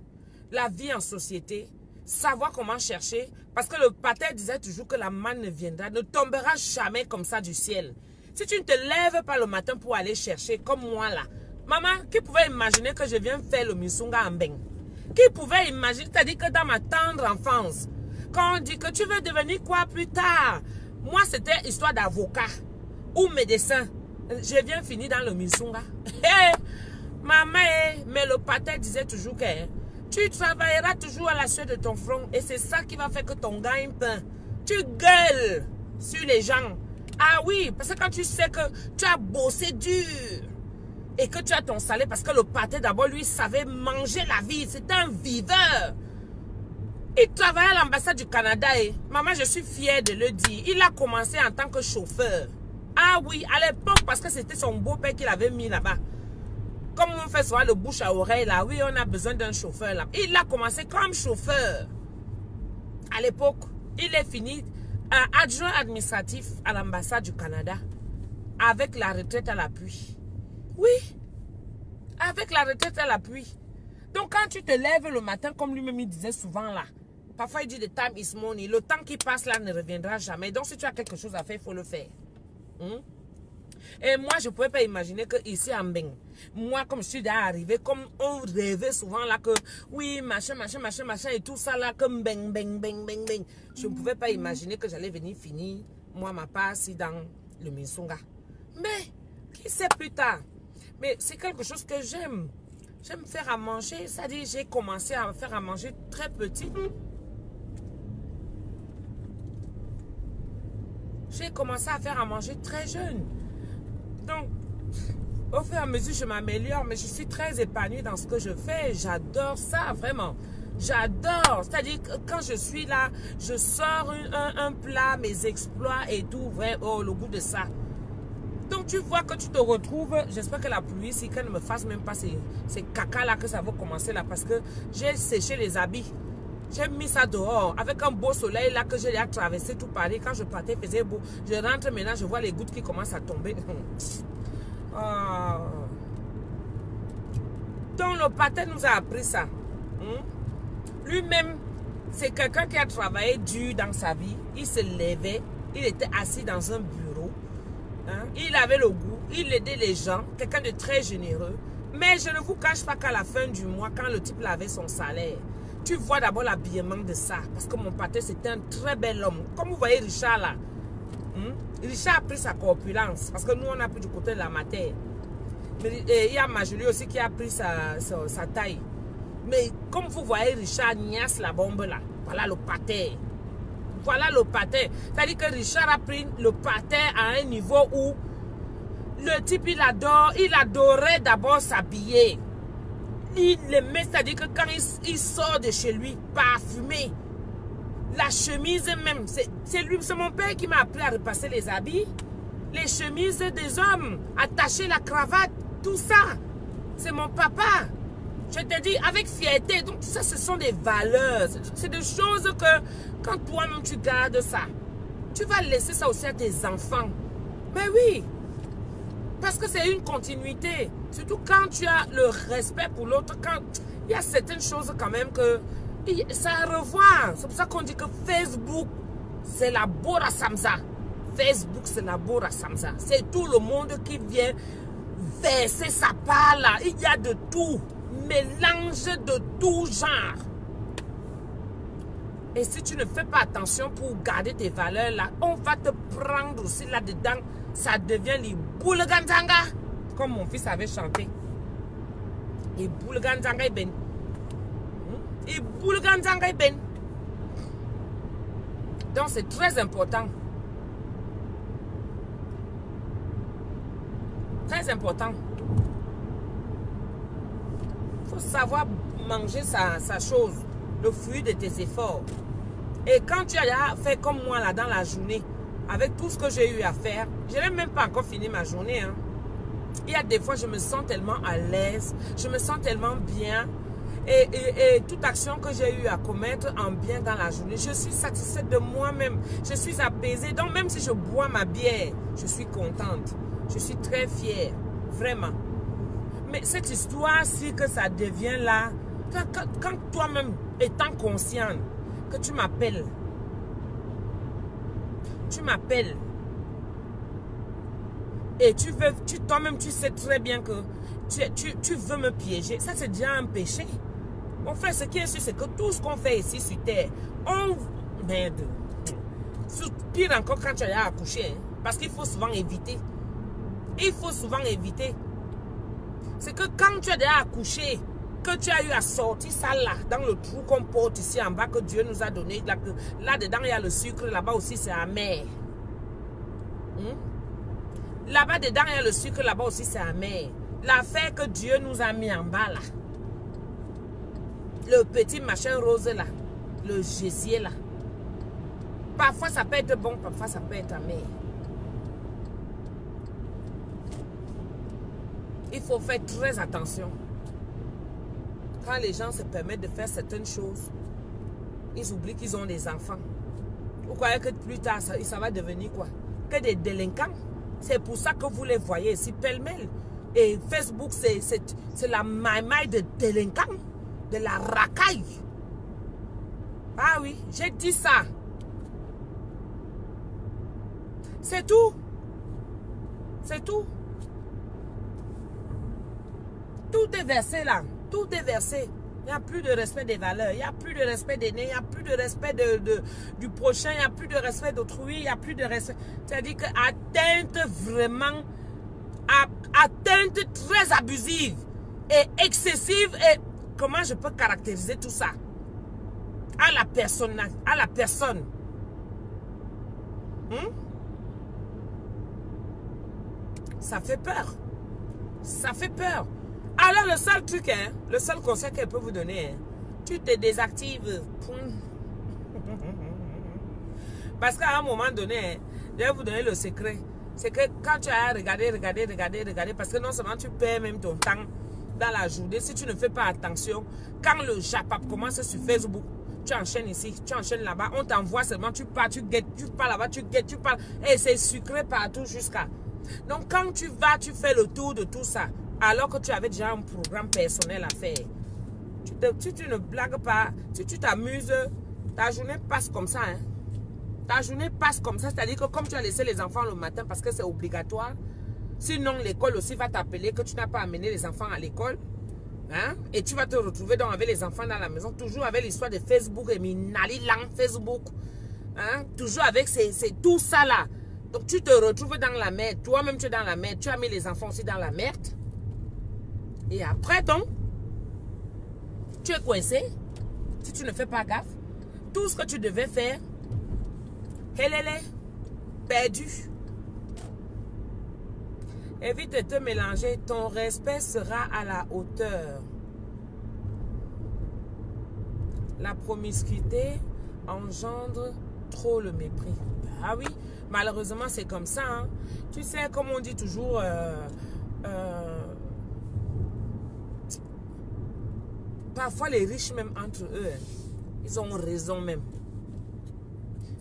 S1: La vie en société, savoir comment chercher. Parce que le pater disait toujours que la manne ne viendra, ne tombera jamais comme ça du ciel. Si tu ne te lèves pas le matin pour aller chercher, comme moi là. Maman, qui pouvait imaginer que je viens faire le misunga en beng? Qui pouvait imaginer, c'est-à-dire que dans ma tendre enfance, quand on dit que tu veux devenir quoi plus tard? Moi, c'était histoire d'avocat ou médecin. Je viens finir dans le misunga. Maman, mais le pater disait toujours que tu travailleras toujours à la sueur de ton front et c'est ça qui va faire que ton gagne-pain. Tu gueules sur les gens. Ah oui, parce que quand tu sais que tu as bossé dur et que tu as ton salaire, parce que le pater d'abord, lui, savait manger la vie. C'était un viveur. Il travaillait à l'ambassade du Canada et, maman, je suis fière de le dire, il a commencé en tant que chauffeur. Ah oui, à l'époque, parce que c'était son beau-père qui l'avait mis là-bas. Comme on fait souvent le bouche à oreille, là, oui, on a besoin d'un chauffeur là. Il a commencé comme chauffeur. À l'époque, il est fini adjoint administratif à l'ambassade du Canada. Avec la retraite à l'appui. Oui, avec la retraite à l'appui. Donc quand tu te lèves le matin, comme lui-même il disait souvent là, parfois il dit the time is money. Le temps qui passe là ne reviendra jamais. Donc si tu as quelque chose à faire, il faut le faire. Et moi, je ne pouvais pas imaginer que ici en Beng, moi, comme je suis déjà arrivé, comme on rêvait souvent là que, oui, machin, et tout ça là, comme beng. Je ne pouvais pas imaginer que j'allais venir finir, moi, ma passe dans le Minsunga. Mais, qui sait plus tard? Mais c'est quelque chose que j'aime. J'aime faire à manger. C'est-à-dire, j'ai commencé à faire à manger très petit. J'ai commencé à faire à manger très jeune. Donc, Au fur et à mesure, je m'améliore, mais je suis très épanouie dans ce que je fais. J'adore ça, vraiment. J'adore. C'est-à-dire que quand je suis là, je sors un plat, mes exploits et tout. Vrai, oh, le goût de ça. Donc, tu vois que tu te retrouves. J'espère que la pluie, si qu'elle ne me fasse même pas ces caca là, que ça va commencer là. Parce que j'ai séché les habits. J'ai mis ça dehors avec un beau soleil là que j'ai traversé tout Paris. Quand je partais, il faisait beau. Je rentre maintenant, je vois les gouttes qui commencent à tomber. Donc le pater nous a appris ça. Lui-même, c'est quelqu'un qui a travaillé dur dans sa vie. Il se levait, il était assis dans un bureau. Il avait le goût, il aidait les gens, quelqu'un de très généreux. Mais je ne vous cache pas qu'à la fin du mois, quand le type avait son salaire, tu vois d'abord l'habillement de ça. Parce que mon pater, c'était un très bel homme. Comme vous voyez Richard là. Richard a pris sa corpulence. Parce que nous, on a pris du côté de la matière. Mais il y a Majolie aussi qui a pris sa taille. Mais comme vous voyez Richard, niasse la bombe là. Voilà le pater. Voilà le pater. C'est-à-dire que Richard a pris le pater à un niveau où le type, il adorait d'abord s'habiller. Il aimait, c'est-à-dire que quand il sort de chez lui, parfumé, la chemise même, c'est mon père qui m'a appris à repasser les habits, les chemises des hommes, attacher la cravate, tout ça. C'est mon papa. Je te dis avec fierté. Donc ça, ce sont des valeurs. C'est des choses que quand toi-même tu gardes ça, tu vas laisser ça aussi à tes enfants. Mais oui. Parce que c'est une continuité. Surtout quand tu as le respect pour l'autre. Quand il y a certaines choses quand même que ça a à revoir. C'est pour ça qu'on dit que Facebook, c'est la Bora Samza. Facebook, c'est la Bora Samza. C'est tout le monde qui vient verser sa part là. Il y a de tout. Mélange de tout genre. Et si tu ne fais pas attention pour garder tes valeurs là, on va te prendre aussi là-dedans. Ça devient les boulganzanga. Comme mon fils avait chanté. Et boulganzanga ben. Et boulganzanga ben. Donc c'est très important. Très important. Il faut savoir manger sa chose, le fruit de tes efforts. Et quand tu as fait comme moi là dans la journée, avec tout ce que j'ai eu à faire, je n'ai même pas encore fini ma journée. Il y a des fois, je me sens tellement à l'aise, je me sens tellement bien. Et toute action que j'ai eu à commettre en bien dans la journée, je suis satisfaite de moi-même. Je suis apaisée. Donc même si je bois ma bière, je suis contente. Je suis très fière. Vraiment. Mais cette histoire-ci que ça devient là, quand toi-même étant consciente que tu m'appelles, et toi-même tu sais très bien que tu veux me piéger, ça c'est déjà un péché. Mon frère, ce qui est sûr, c'est que tout ce qu'on fait ici sur terre, merde. Pire encore quand tu as accouché, parce qu'il faut souvent éviter. Il faut souvent éviter. C'est que quand tu as déjà accouché, que tu as eu à sortir ça là, dans le trou qu'on porte ici en bas, que Dieu nous a donné, là-dedans il y a le sucre, là-bas aussi c'est amer. Là-bas dedans il y a le sucre, là-bas aussi c'est amer. L'affaire que Dieu nous a mis en bas là, le petit machin rose là, le gésier là, parfois ça peut être bon, parfois ça peut être amer. Il faut faire très attention. Quand les gens se permettent de faire certaines choses, ils oublient qu'ils ont des enfants. Vous croyez que plus tard, ça va devenir quoi? Que des délinquants. C'est pour ça que vous les voyez ici pêle-mêle. Et Facebook, c'est la maille de délinquants, de la racaille. Ah oui, j'ai dit ça. C'est tout. C'est tout. Tout est versé là. Tout est versé. Il n'y a plus de respect des valeurs. Il n'y a plus de respect des nés. Il n'y a plus de respect du prochain. Il n'y a plus de respect d'autrui. Il n'y a plus de respect. C'est-à-dire que atteinte vraiment, atteinte très abusive et excessive. Et comment je peux caractériser tout ça? À la personne. Ça fait peur. Ça fait peur. Alors le seul truc, hein, le seul conseil qu'elle peut vous donner, hein, tu te désactives. Parce qu'à un moment donné, hein, je vais vous donner le secret. C'est que quand tu as regardé, parce que non seulement tu perds même ton temps dans la journée, si tu ne fais pas attention, quand le Japap commence sur Facebook, tu enchaînes ici, tu enchaînes là-bas, on t'envoie seulement, tu pars, tu guettes, tu pars là-bas, tu guettes, tu pars, et c'est sucré partout jusqu'à... Donc quand tu vas, tu fais le tour de tout ça, alors que tu avais déjà un programme personnel à faire. Tu ne blagues pas, si tu t'amuses, ta journée passe comme ça, hein. Ta journée passe comme ça, c'est-à-dire que comme tu as laissé les enfants le matin parce que c'est obligatoire, sinon l'école aussi va t'appeler que tu n'as pas amené les enfants à l'école, hein? Et tu vas te retrouver donc avec les enfants dans la maison, toujours avec l'histoire de Facebook et Minali Lang Facebook, hein? Toujours avec tout ça là. Donc tu te retrouves dans la merde, toi-même tu es dans la merde, tu as mis les enfants aussi dans la merde. Et après donc, tu es coincé, si tu ne fais pas gaffe, tout ce que tu devais faire, perdu. Évite de te mélanger, ton respect sera à la hauteur. La promiscuité engendre trop le mépris. Ah oui, malheureusement c'est comme ça, hein. Tu sais, comme on dit toujours, parfois les riches même entre eux, ils ont raison même.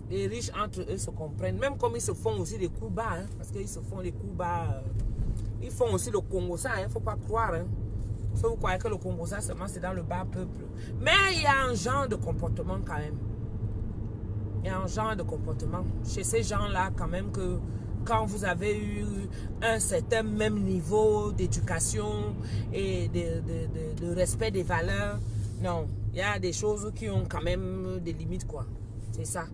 S1: Les riches entre eux se comprennent, même comme ils se font aussi des coups bas, hein, parce qu'ils se font des coups bas. Ils font aussi le Congo, ça, il ne faut pas croire. Hein. Si vous croyez que le Congo, ça seulement c'est dans le bas peuple. Mais il y a un genre de comportement quand même. Il y a un genre de comportement chez ces gens-là quand même que quand vous avez eu un certain même niveau d'éducation et de respect des valeurs, non, il y a des choses qui ont quand même des limites, quoi. C'est ça.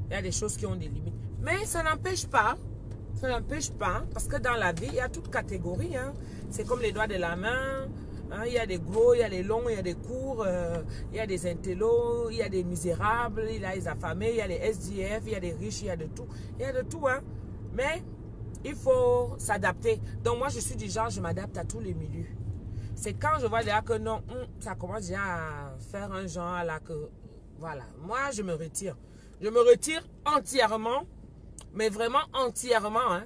S1: Il y a des choses qui ont des limites. Mais ça n'empêche pas, parce que dans la vie, il y a toute catégorie. Hein. C'est comme les doigts de la main. Hein. Il y a des gros, il y a des longs, il y a des courts, il y a des intellos, il y a des misérables, il y a les affamés, il y a les SDF, il y a des riches, il y a de tout. Il y a de tout, hein. Mais il faut s'adapter. Donc moi, je suis du genre, je m'adapte à tous les milieux. C'est quand je vois déjà que non, ça commence déjà à faire un genre là que, voilà. Moi, je me retire. Je me retire entièrement, mais vraiment entièrement, hein.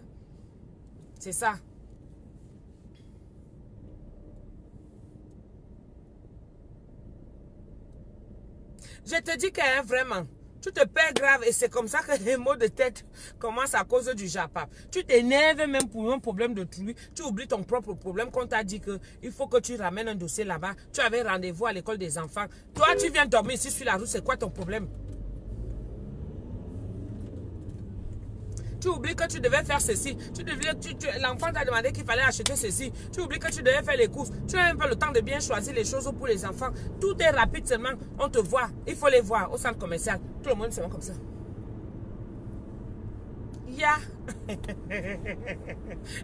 S1: C'est ça. Je te dis que hein, vraiment, tu te perds grave et c'est comme ça que les maux de tête commencent à cause du Japap. Tu t'énerves même pour un problème de truie, tu oublies ton propre problème qu'on t'a dit qu'il faut que tu ramènes un dossier là-bas. Tu avais rendez-vous à l'école des enfants. Toi, tu viens dormir ici sur la route, c'est quoi ton problème? Tu oublies que tu devais faire ceci. L'enfant t'a demandé qu'il fallait acheter ceci. Tu oublies que tu devais faire les courses. Tu as un peu le temps de bien choisir les choses pour les enfants. Tout est rapide seulement. On te voit. Il faut les voir au centre commercial. Tout le monde se voit comme ça. Ya.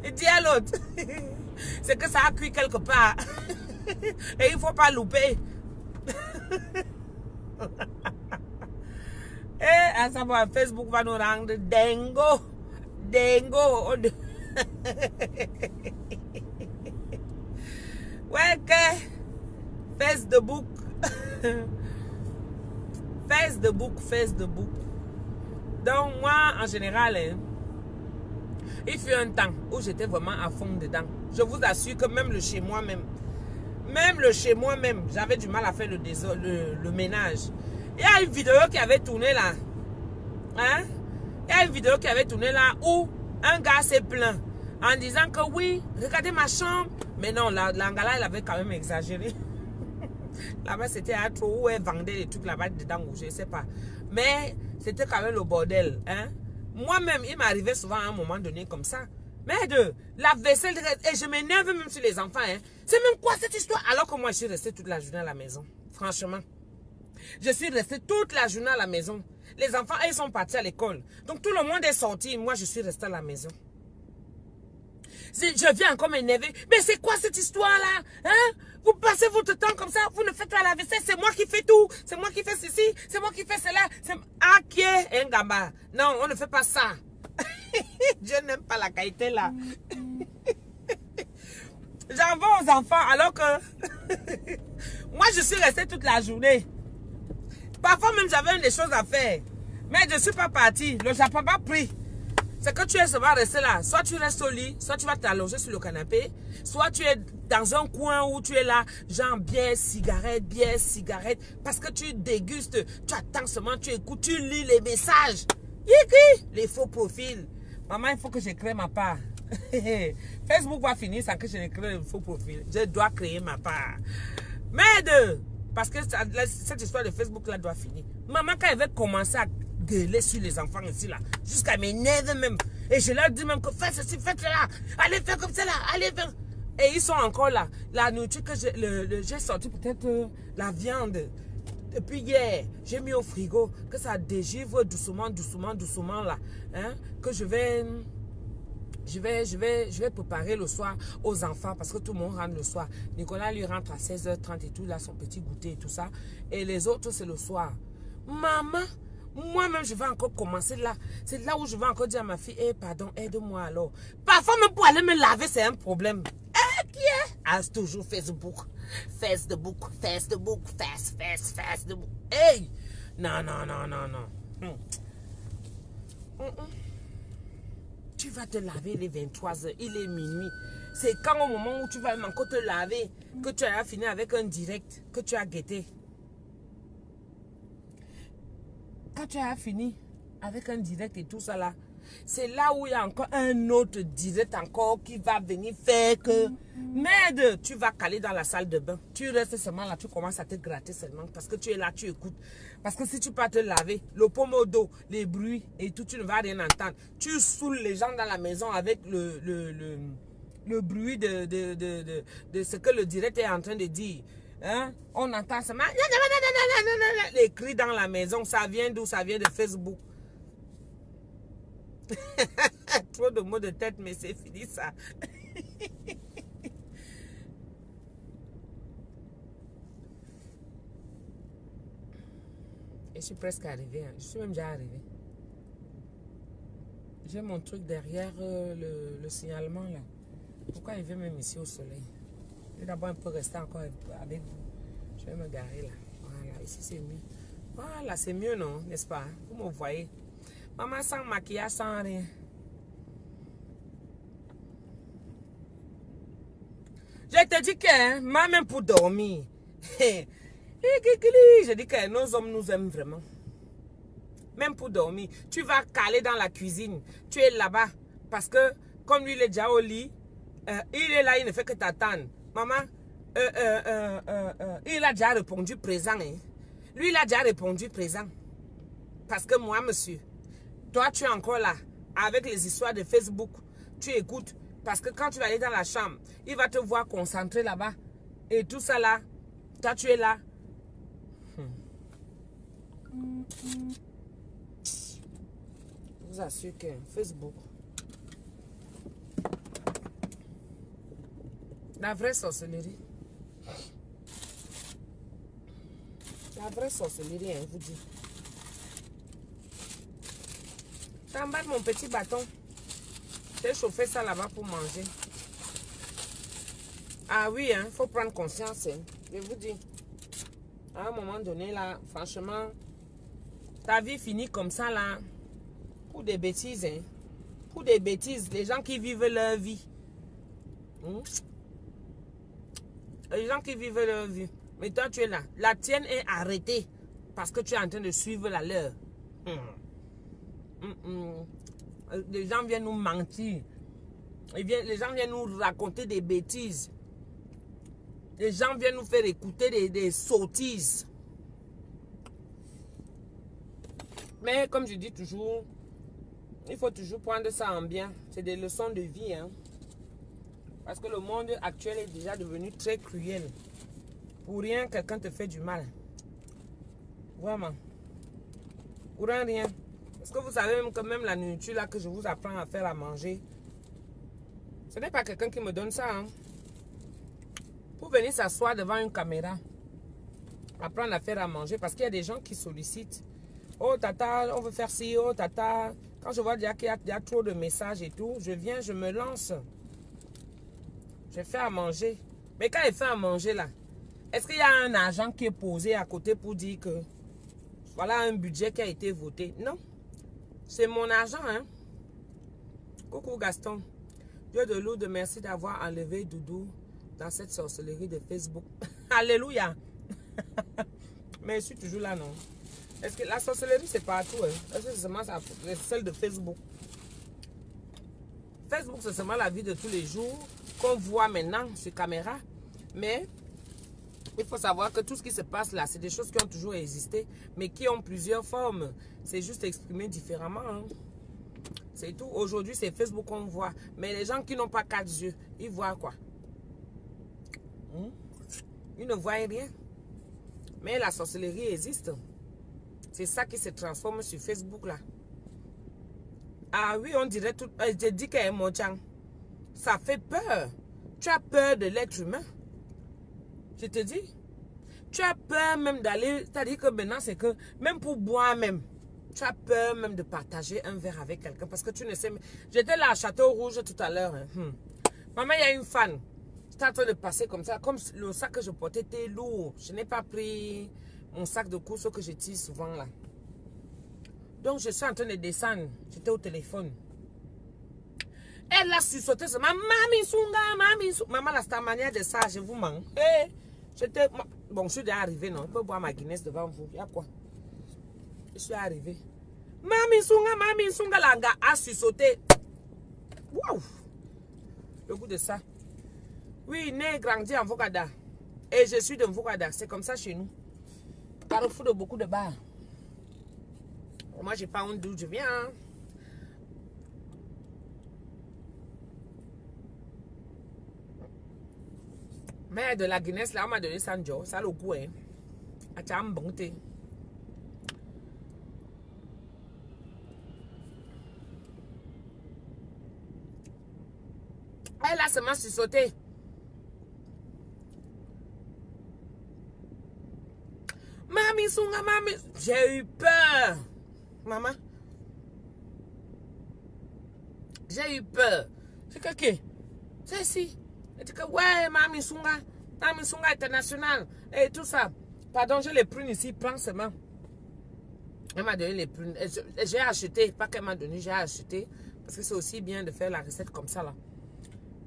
S1: Il dit à l'autre. C'est que ça a cuit quelque part. Et il ne faut pas louper. Et à savoir, Facebook va nous rendre dingo. Dingo. Ouais, que. Face the book. Face the book, face the book. Donc, moi, en général, hein, il fut un temps où j'étais vraiment à fond dedans. Je vous assure que même le chez moi même, j'avais du mal à faire le ménage. Il y a une vidéo qui avait tourné là. Hein? Il y a une vidéo qui avait tourné là où un gars s'est plaint en disant que oui, regardez ma chambre. Mais non, l'Angala, il avait quand même exagéré. Là-bas, c'était à trop où elle vendait des trucs là-bas dedans, je ne sais pas. Mais c'était quand même le bordel. Hein? Moi-même, il m'arrivait souvent à un moment donné comme ça. Mais la vaisselle, et je m'énerve même sur les enfants. Hein? C'est même quoi cette histoire? Alors que moi, je suis restée toute la journée à la maison. Franchement. Je suis restée toute la journée à la maison. Les enfants, ils sont partis à l'école. Donc tout le monde est sorti. Moi, je suis restée à la maison. Je viens encore m'énerver. Mais c'est quoi cette histoire-là? Hein? Vous passez votre temps comme ça. Vous ne faites pas la vaisselle. C'est moi qui fais tout. C'est moi qui fais ceci. C'est moi qui fais cela. Ah, qui est un gamba? Non, on ne fait pas ça. Je n'aime pas la qualité là. J'en veux aux enfants alors que moi je suis restée toute la journée. Parfois même j'avais des choses à faire. Mais je ne suis pas partie. Le Japon n'a pas pris. C'est que tu es seulement resté là. Soit tu restes au lit, soit tu vas t'allonger sur le canapé, soit tu es dans un coin où tu es là, genre bière, cigarette, parce que tu dégustes, tu attends seulement, tu écoutes, tu lis les messages. Yiki, les faux profils. Maman, il faut que je crée ma part. Facebook va finir sans que je ne crée le faux profil. Je dois créer ma part. Merde! Parce que cette histoire de Facebook là doit finir. Maman, quand elle veut commencer à gueuler sur les enfants ici là, jusqu'à m'énerver même. Et je leur dis même que faites ceci, faites cela. Allez faire comme ça là, allez faire. Et ils sont encore là. La nourriture que j'ai sorti peut-être la viande. Depuis hier, j'ai mis au frigo que ça dégivre doucement là. Hein? Que je vais préparer le soir aux enfants parce que tout le monde rentre le soir. Nicolas lui rentre à 16h30 et tout, là son petit goûter et tout ça. Et les autres, c'est le soir. Maman, moi-même, je vais encore commencer là. C'est là où je vais encore dire à ma fille, eh, pardon, aide-moi alors. Parfois, même pour aller me laver, c'est un problème. Eh, qui est? Ah, c'est toujours Facebook. Facebook. Hey! Non. Tu vas te laver, il est 23h, il est minuit. C'est quand au moment où tu vas encore te laver que tu as fini avec un direct que tu as guetté. Quand tu as fini avec un direct et tout ça là, c'est là où il y a encore un autre direct encore qui va venir faire que... Merde, tu vas caler dans la salle de bain. Tu restes seulement là, tu commences à te gratter seulement parce que tu es là, tu écoutes. Parce que si tu peux te laver, le pommeau d'eau, les bruits et tout, tu ne vas rien entendre. Tu saoules les gens dans la maison avec le bruit de ce que le direct est en train de dire. Hein? On entend seulement les cris dans la maison. Ça vient d'où? Ça vient de Facebook. Trop de mots de tête, mais c'est fini ça. Et je suis presque arrivée. Hein. Je suis même déjà arrivée. J'ai mon truc derrière le signalement là. Pourquoi il vient même ici au soleil? Je vais d'abord un peu rester encore avec vous. Je vais me garer là. Voilà, ici c'est mieux. Voilà, c'est mieux non, n'est-ce pas? Vous me voyez. Maman sans maquillage, sans rien. Je te dis que, hein, même pour dormir. Je dis que nos hommes nous aiment vraiment. Même pour dormir. Tu vas caler dans la cuisine. Tu es là-bas. Parce que, comme lui, il est déjà au lit, il est là, il ne fait que t'attendre. Maman, il a déjà répondu présent. Hein. Lui, il a déjà répondu présent. Parce que moi, monsieur, toi, tu es encore là. Avec les histoires de Facebook. Tu écoutes. Parce que quand tu vas aller dans la chambre, il va te voir concentré là-bas. Et tout ça là, toi, tu es là. Je vous assure que Facebook, la vraie sorcellerie. La vraie sorcellerie, hein, je vous dis. J'embarque mon petit bâton. J'ai chauffé ça là-bas pour manger. Ah oui, il faut prendre conscience. Hein. Je vous dis. À un moment donné, là, franchement, ta vie finit comme ça, là. Pour des bêtises, hein. Pour des bêtises. Les gens qui vivent leur vie. Les gens qui vivent leur vie. Mais toi, tu es là. La tienne est arrêtée. Parce que tu es en train de suivre la leur. Les gens viennent nous mentir. Les gens viennent nous raconter des bêtises. Les gens viennent nous faire écouter des sottises. Mais comme je dis toujours, il faut toujours prendre ça en bien. C'est des leçons de vie. Hein. Parce que le monde actuel est déjà devenu très cruel. Pour rien, quelqu'un te fait du mal. Vraiment. Pour rien. Parce que vous savez même que même la nourriture là que je vous apprends à faire à manger, ce n'est pas quelqu'un qui me donne ça. Hein. Pour venir s'asseoir devant une caméra, apprendre à faire à manger, parce qu'il y a des gens qui sollicitent. Oh tata, on veut faire ci, oh tata. Quand je vois déjà qu'il y a trop de messages et tout, je viens, je me lance. Je fais à manger. Mais quand il fait à manger là, est-ce qu'il y a un agent qui est posé à côté pour dire que voilà un budget qui a été voté? Non. C'est mon argent, hein. Coucou Gaston. Dieu de Lourdes, merci d'avoir enlevé Doudou dans cette sorcellerie de Facebook. Alléluia. Mais je suis toujours là, non? Est-ce que la sorcellerie, c'est partout, hein? Est-ce que c'est seulement celle de Facebook? Facebook, c'est seulement la vie de tous les jours qu'on voit maintenant sur caméra. Mais il faut savoir que tout ce qui se passe là, c'est des choses qui ont toujours existé, mais qui ont plusieurs formes. C'est juste exprimé différemment, hein? C'est tout. Aujourd'hui, c'est Facebook qu'on voit. Mais les gens qui n'ont pas 4 yeux, ils voient quoi? Ils ne voient rien. Mais la sorcellerie existe. C'est ça qui se transforme sur Facebook là. Ah oui, on dirait tout. Je dis qu'il y a mon chang. Ça fait peur. Tu as peur de l'être humain. Je te dis. Tu as peur même d'aller. C'est-à-dire que maintenant, c'est que même pour boire même. Tu as peur même de partager un verre avec quelqu'un parce que tu ne sais. J'étais là à Château Rouge tout à l'heure. Hein. Maman, il y a une fan. J'étais en train de passer comme ça. Comme le sac que je portais était lourd. Je n'ai pas pris mon sac de course que je tire souvent là. Donc je suis en train de descendre. J'étais au téléphone. Elle a sursauté seulement. Mami Sunga, Mami Sunga. Maman, la star manière de ça, je vous mens. Hey, j'étais. Bon, je suis déjà arrivé, non? Je peux boire ma Guinness devant vous. Il y a quoi? Je suis arrivé. Mami Sunga, Langa a sursauté. Waouh! Le goût de ça. Oui, né grandi en Vogada. Et je suis de Vogada. C'est comme ça chez nous. Carrefour de beaucoup de bars. Moi, j'ai pas honte d'où je viens. Hein. Mais de la Guinness, là, on m'a donné Sanjo. Ça le goût, hein. A bonté. Elle a seulement sursauté. Mami Sunga, Mami. J'ai eu peur. Maman. J'ai eu peur. C'est que qui? C'est ici. Elle dit que ouais, Mami Sunga international. Et tout ça. Pardon, j'ai les prunes ici. Prends seulement. Elle m'a donné les prunes. J'ai acheté. Pas qu'elle m'a donné, j'ai acheté. Parce que c'est aussi bien de faire la recette comme ça là.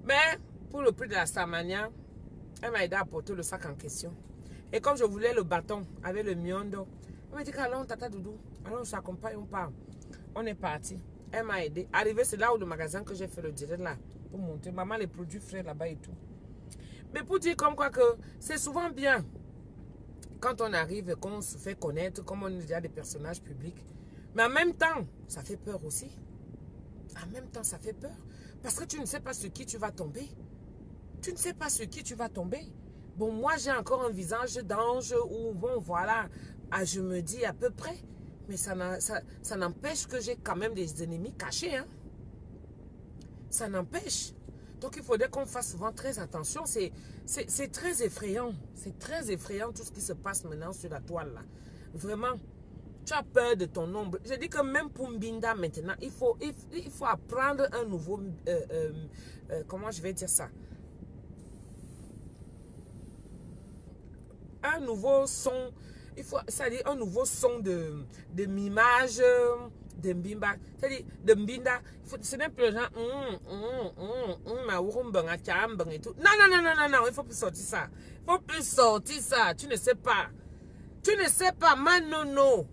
S1: Mais pour le prix de la Starmania, elle m'a aidé à porter le sac en question. Et comme je voulais le bâton avec le miondo, elle m'a dit qu'allons, tata Doudou, allons, on s'accompagne, on part. On est parti. Elle m'a aidé. Arrivé, c'est là où le magasin que j'ai fait le direct là, pour monter. Maman, les produits frais là-bas et tout. Mais pour dire comme quoi que c'est souvent bien quand on arrive, qu'on se fait connaître, comme on est déjà des personnages publics. Mais en même temps, ça fait peur aussi. En même temps, ça fait peur. Parce que tu ne sais pas sur qui tu vas tomber. Tu ne sais pas sur qui tu vas tomber. Bon, moi, j'ai encore un visage d'ange où, bon, voilà, je me dis à peu près. Mais ça n'empêche que j'ai quand même des ennemis cachés. Hein. Ça n'empêche. Donc, il faudrait qu'on fasse souvent très attention. C'est très effrayant. C'est très effrayant tout ce qui se passe maintenant sur la toile, là. Vraiment. Tu as peur de ton ombre. Je dis que même pour Mbinda maintenant, il faut apprendre un nouveau... comment je vais dire ça? Un nouveau son. C'est-à-dire un nouveau son de mimage de Mbimba. C'est-à-dire de Mbinda. Ce n'est plus le genre... et tout. Non, il faut plus sortir ça. Il faut plus sortir ça. Tu ne sais pas. Tu ne sais pas, non.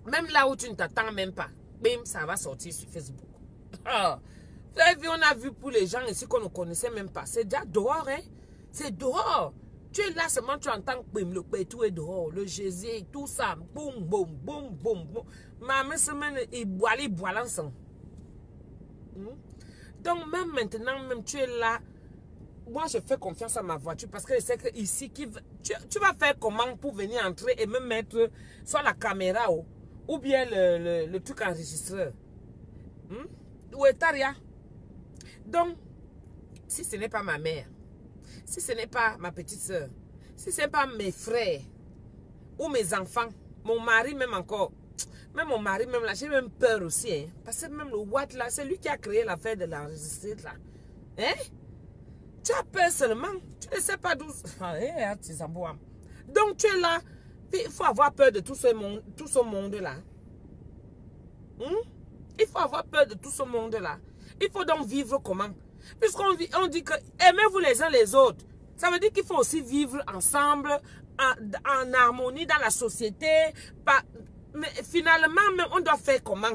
S1: Même là où tu ne t'attends même pas, bim, ça va sortir sur Facebook. Ah. Vous avez vu, on a vu pour les gens ici qu'on ne connaissait même pas. C'est déjà dehors, hein. C'est dehors. Tu es là seulement, tu entends bim, le pétou est dehors, le Jésus, tout ça, boum, boum, boum, boum, boum. Maman semaine, il boit l'ensemble. Donc même maintenant, même tu es là. Moi, je fais confiance à ma voiture parce que je sais que ici, tu vas faire comment pour venir entrer et me mettre soit la caméra ou bien le truc enregistreur. Où est Taria? Donc, si ce n'est pas ma mère, si ce n'est pas ma petite soeur, si ce n'est pas mes frères ou mes enfants, mon mari même encore, même mon mari même là, j'ai même peur aussi. Hein, parce que même le Watt là, c'est lui qui a créé l'affaire de l'enregistrer là. Hein? Tu as peur seulement. Tu ne sais pas d'où... Donc tu es là. Il faut avoir peur de tout ce monde-là. Il faut avoir peur de tout ce monde-là. Il faut donc vivre comment? Puisqu'on dit que aimez-vous les uns les autres. Ça veut dire qu'il faut aussi vivre ensemble, en harmonie dans la société. Mais finalement, on doit faire comment?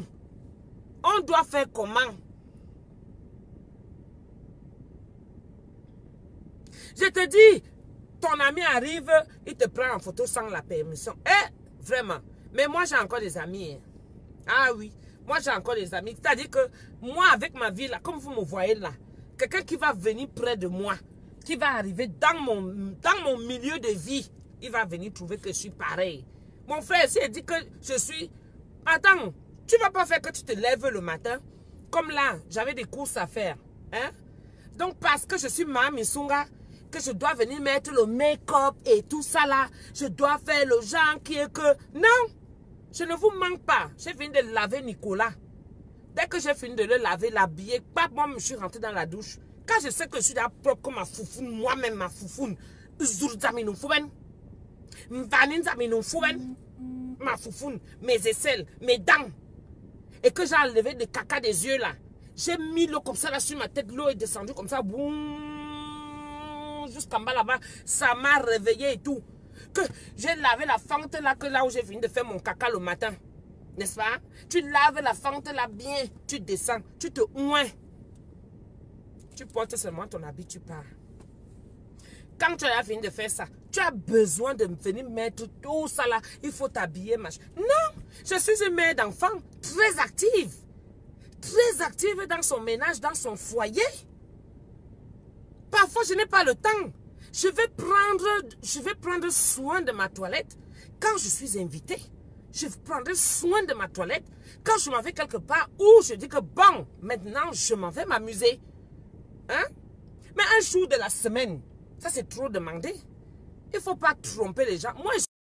S1: On doit faire comment? Je te dis, ton ami arrive, il te prend en photo sans la permission. Vraiment. Mais moi, j'ai encore des amis. Ah oui, moi, j'ai encore des amis. C'est-à-dire que moi, avec ma vie, là, comme vous me voyez là, quelqu'un qui va venir près de moi, qui va arriver dans mon milieu de vie, il va venir trouver que je suis pareil. Mon frère, s'il dit que je suis... Attends, tu ne vas pas faire que tu te lèves le matin. Comme là, j'avais des courses à faire. Hein? Donc, parce que je suis Mami Sunga, que je dois venir mettre le make-up et tout ça là, je dois faire le genre qui est que... Non, je ne vous manque pas. J'ai fini de laver Nicolas. Dès que j'ai fini de le laver, l'habiller, moi, je suis rentrée dans la douche. Quand je sais que je suis là propre comme ma foufoune, moi-même ma foufoune, ma foufoune, mes aisselles, mes dents, et que j'ai enlevé des caca des yeux là, j'ai mis l'eau comme ça là sur ma tête, l'eau est descendue comme ça, jusqu'en bas là-bas, ça m'a réveillé et tout. Que j'ai lavé la fente là, que là où j'ai fini de faire mon caca le matin, n'est-ce pas? Tu laves la fente là bien, tu descends, tu te ouins. Tu portes seulement ton habit, tu pars. Quand tu as fini de faire ça, tu as besoin de venir mettre tout ça là. Il faut t'habiller, machin. Non, je suis une mère d'enfant très active. Très active dans son ménage, dans son foyer. Parfois, je n'ai pas le temps. Je vais prendre soin de ma toilette quand je suis invitée. Je prendrai soin de ma toilette quand je m'en vais quelque part où je dis que bon, maintenant, je m'en vais m'amuser. Hein? Mais un jour de la semaine, ça c'est trop demandé. Il ne faut pas tromper les gens. Moi,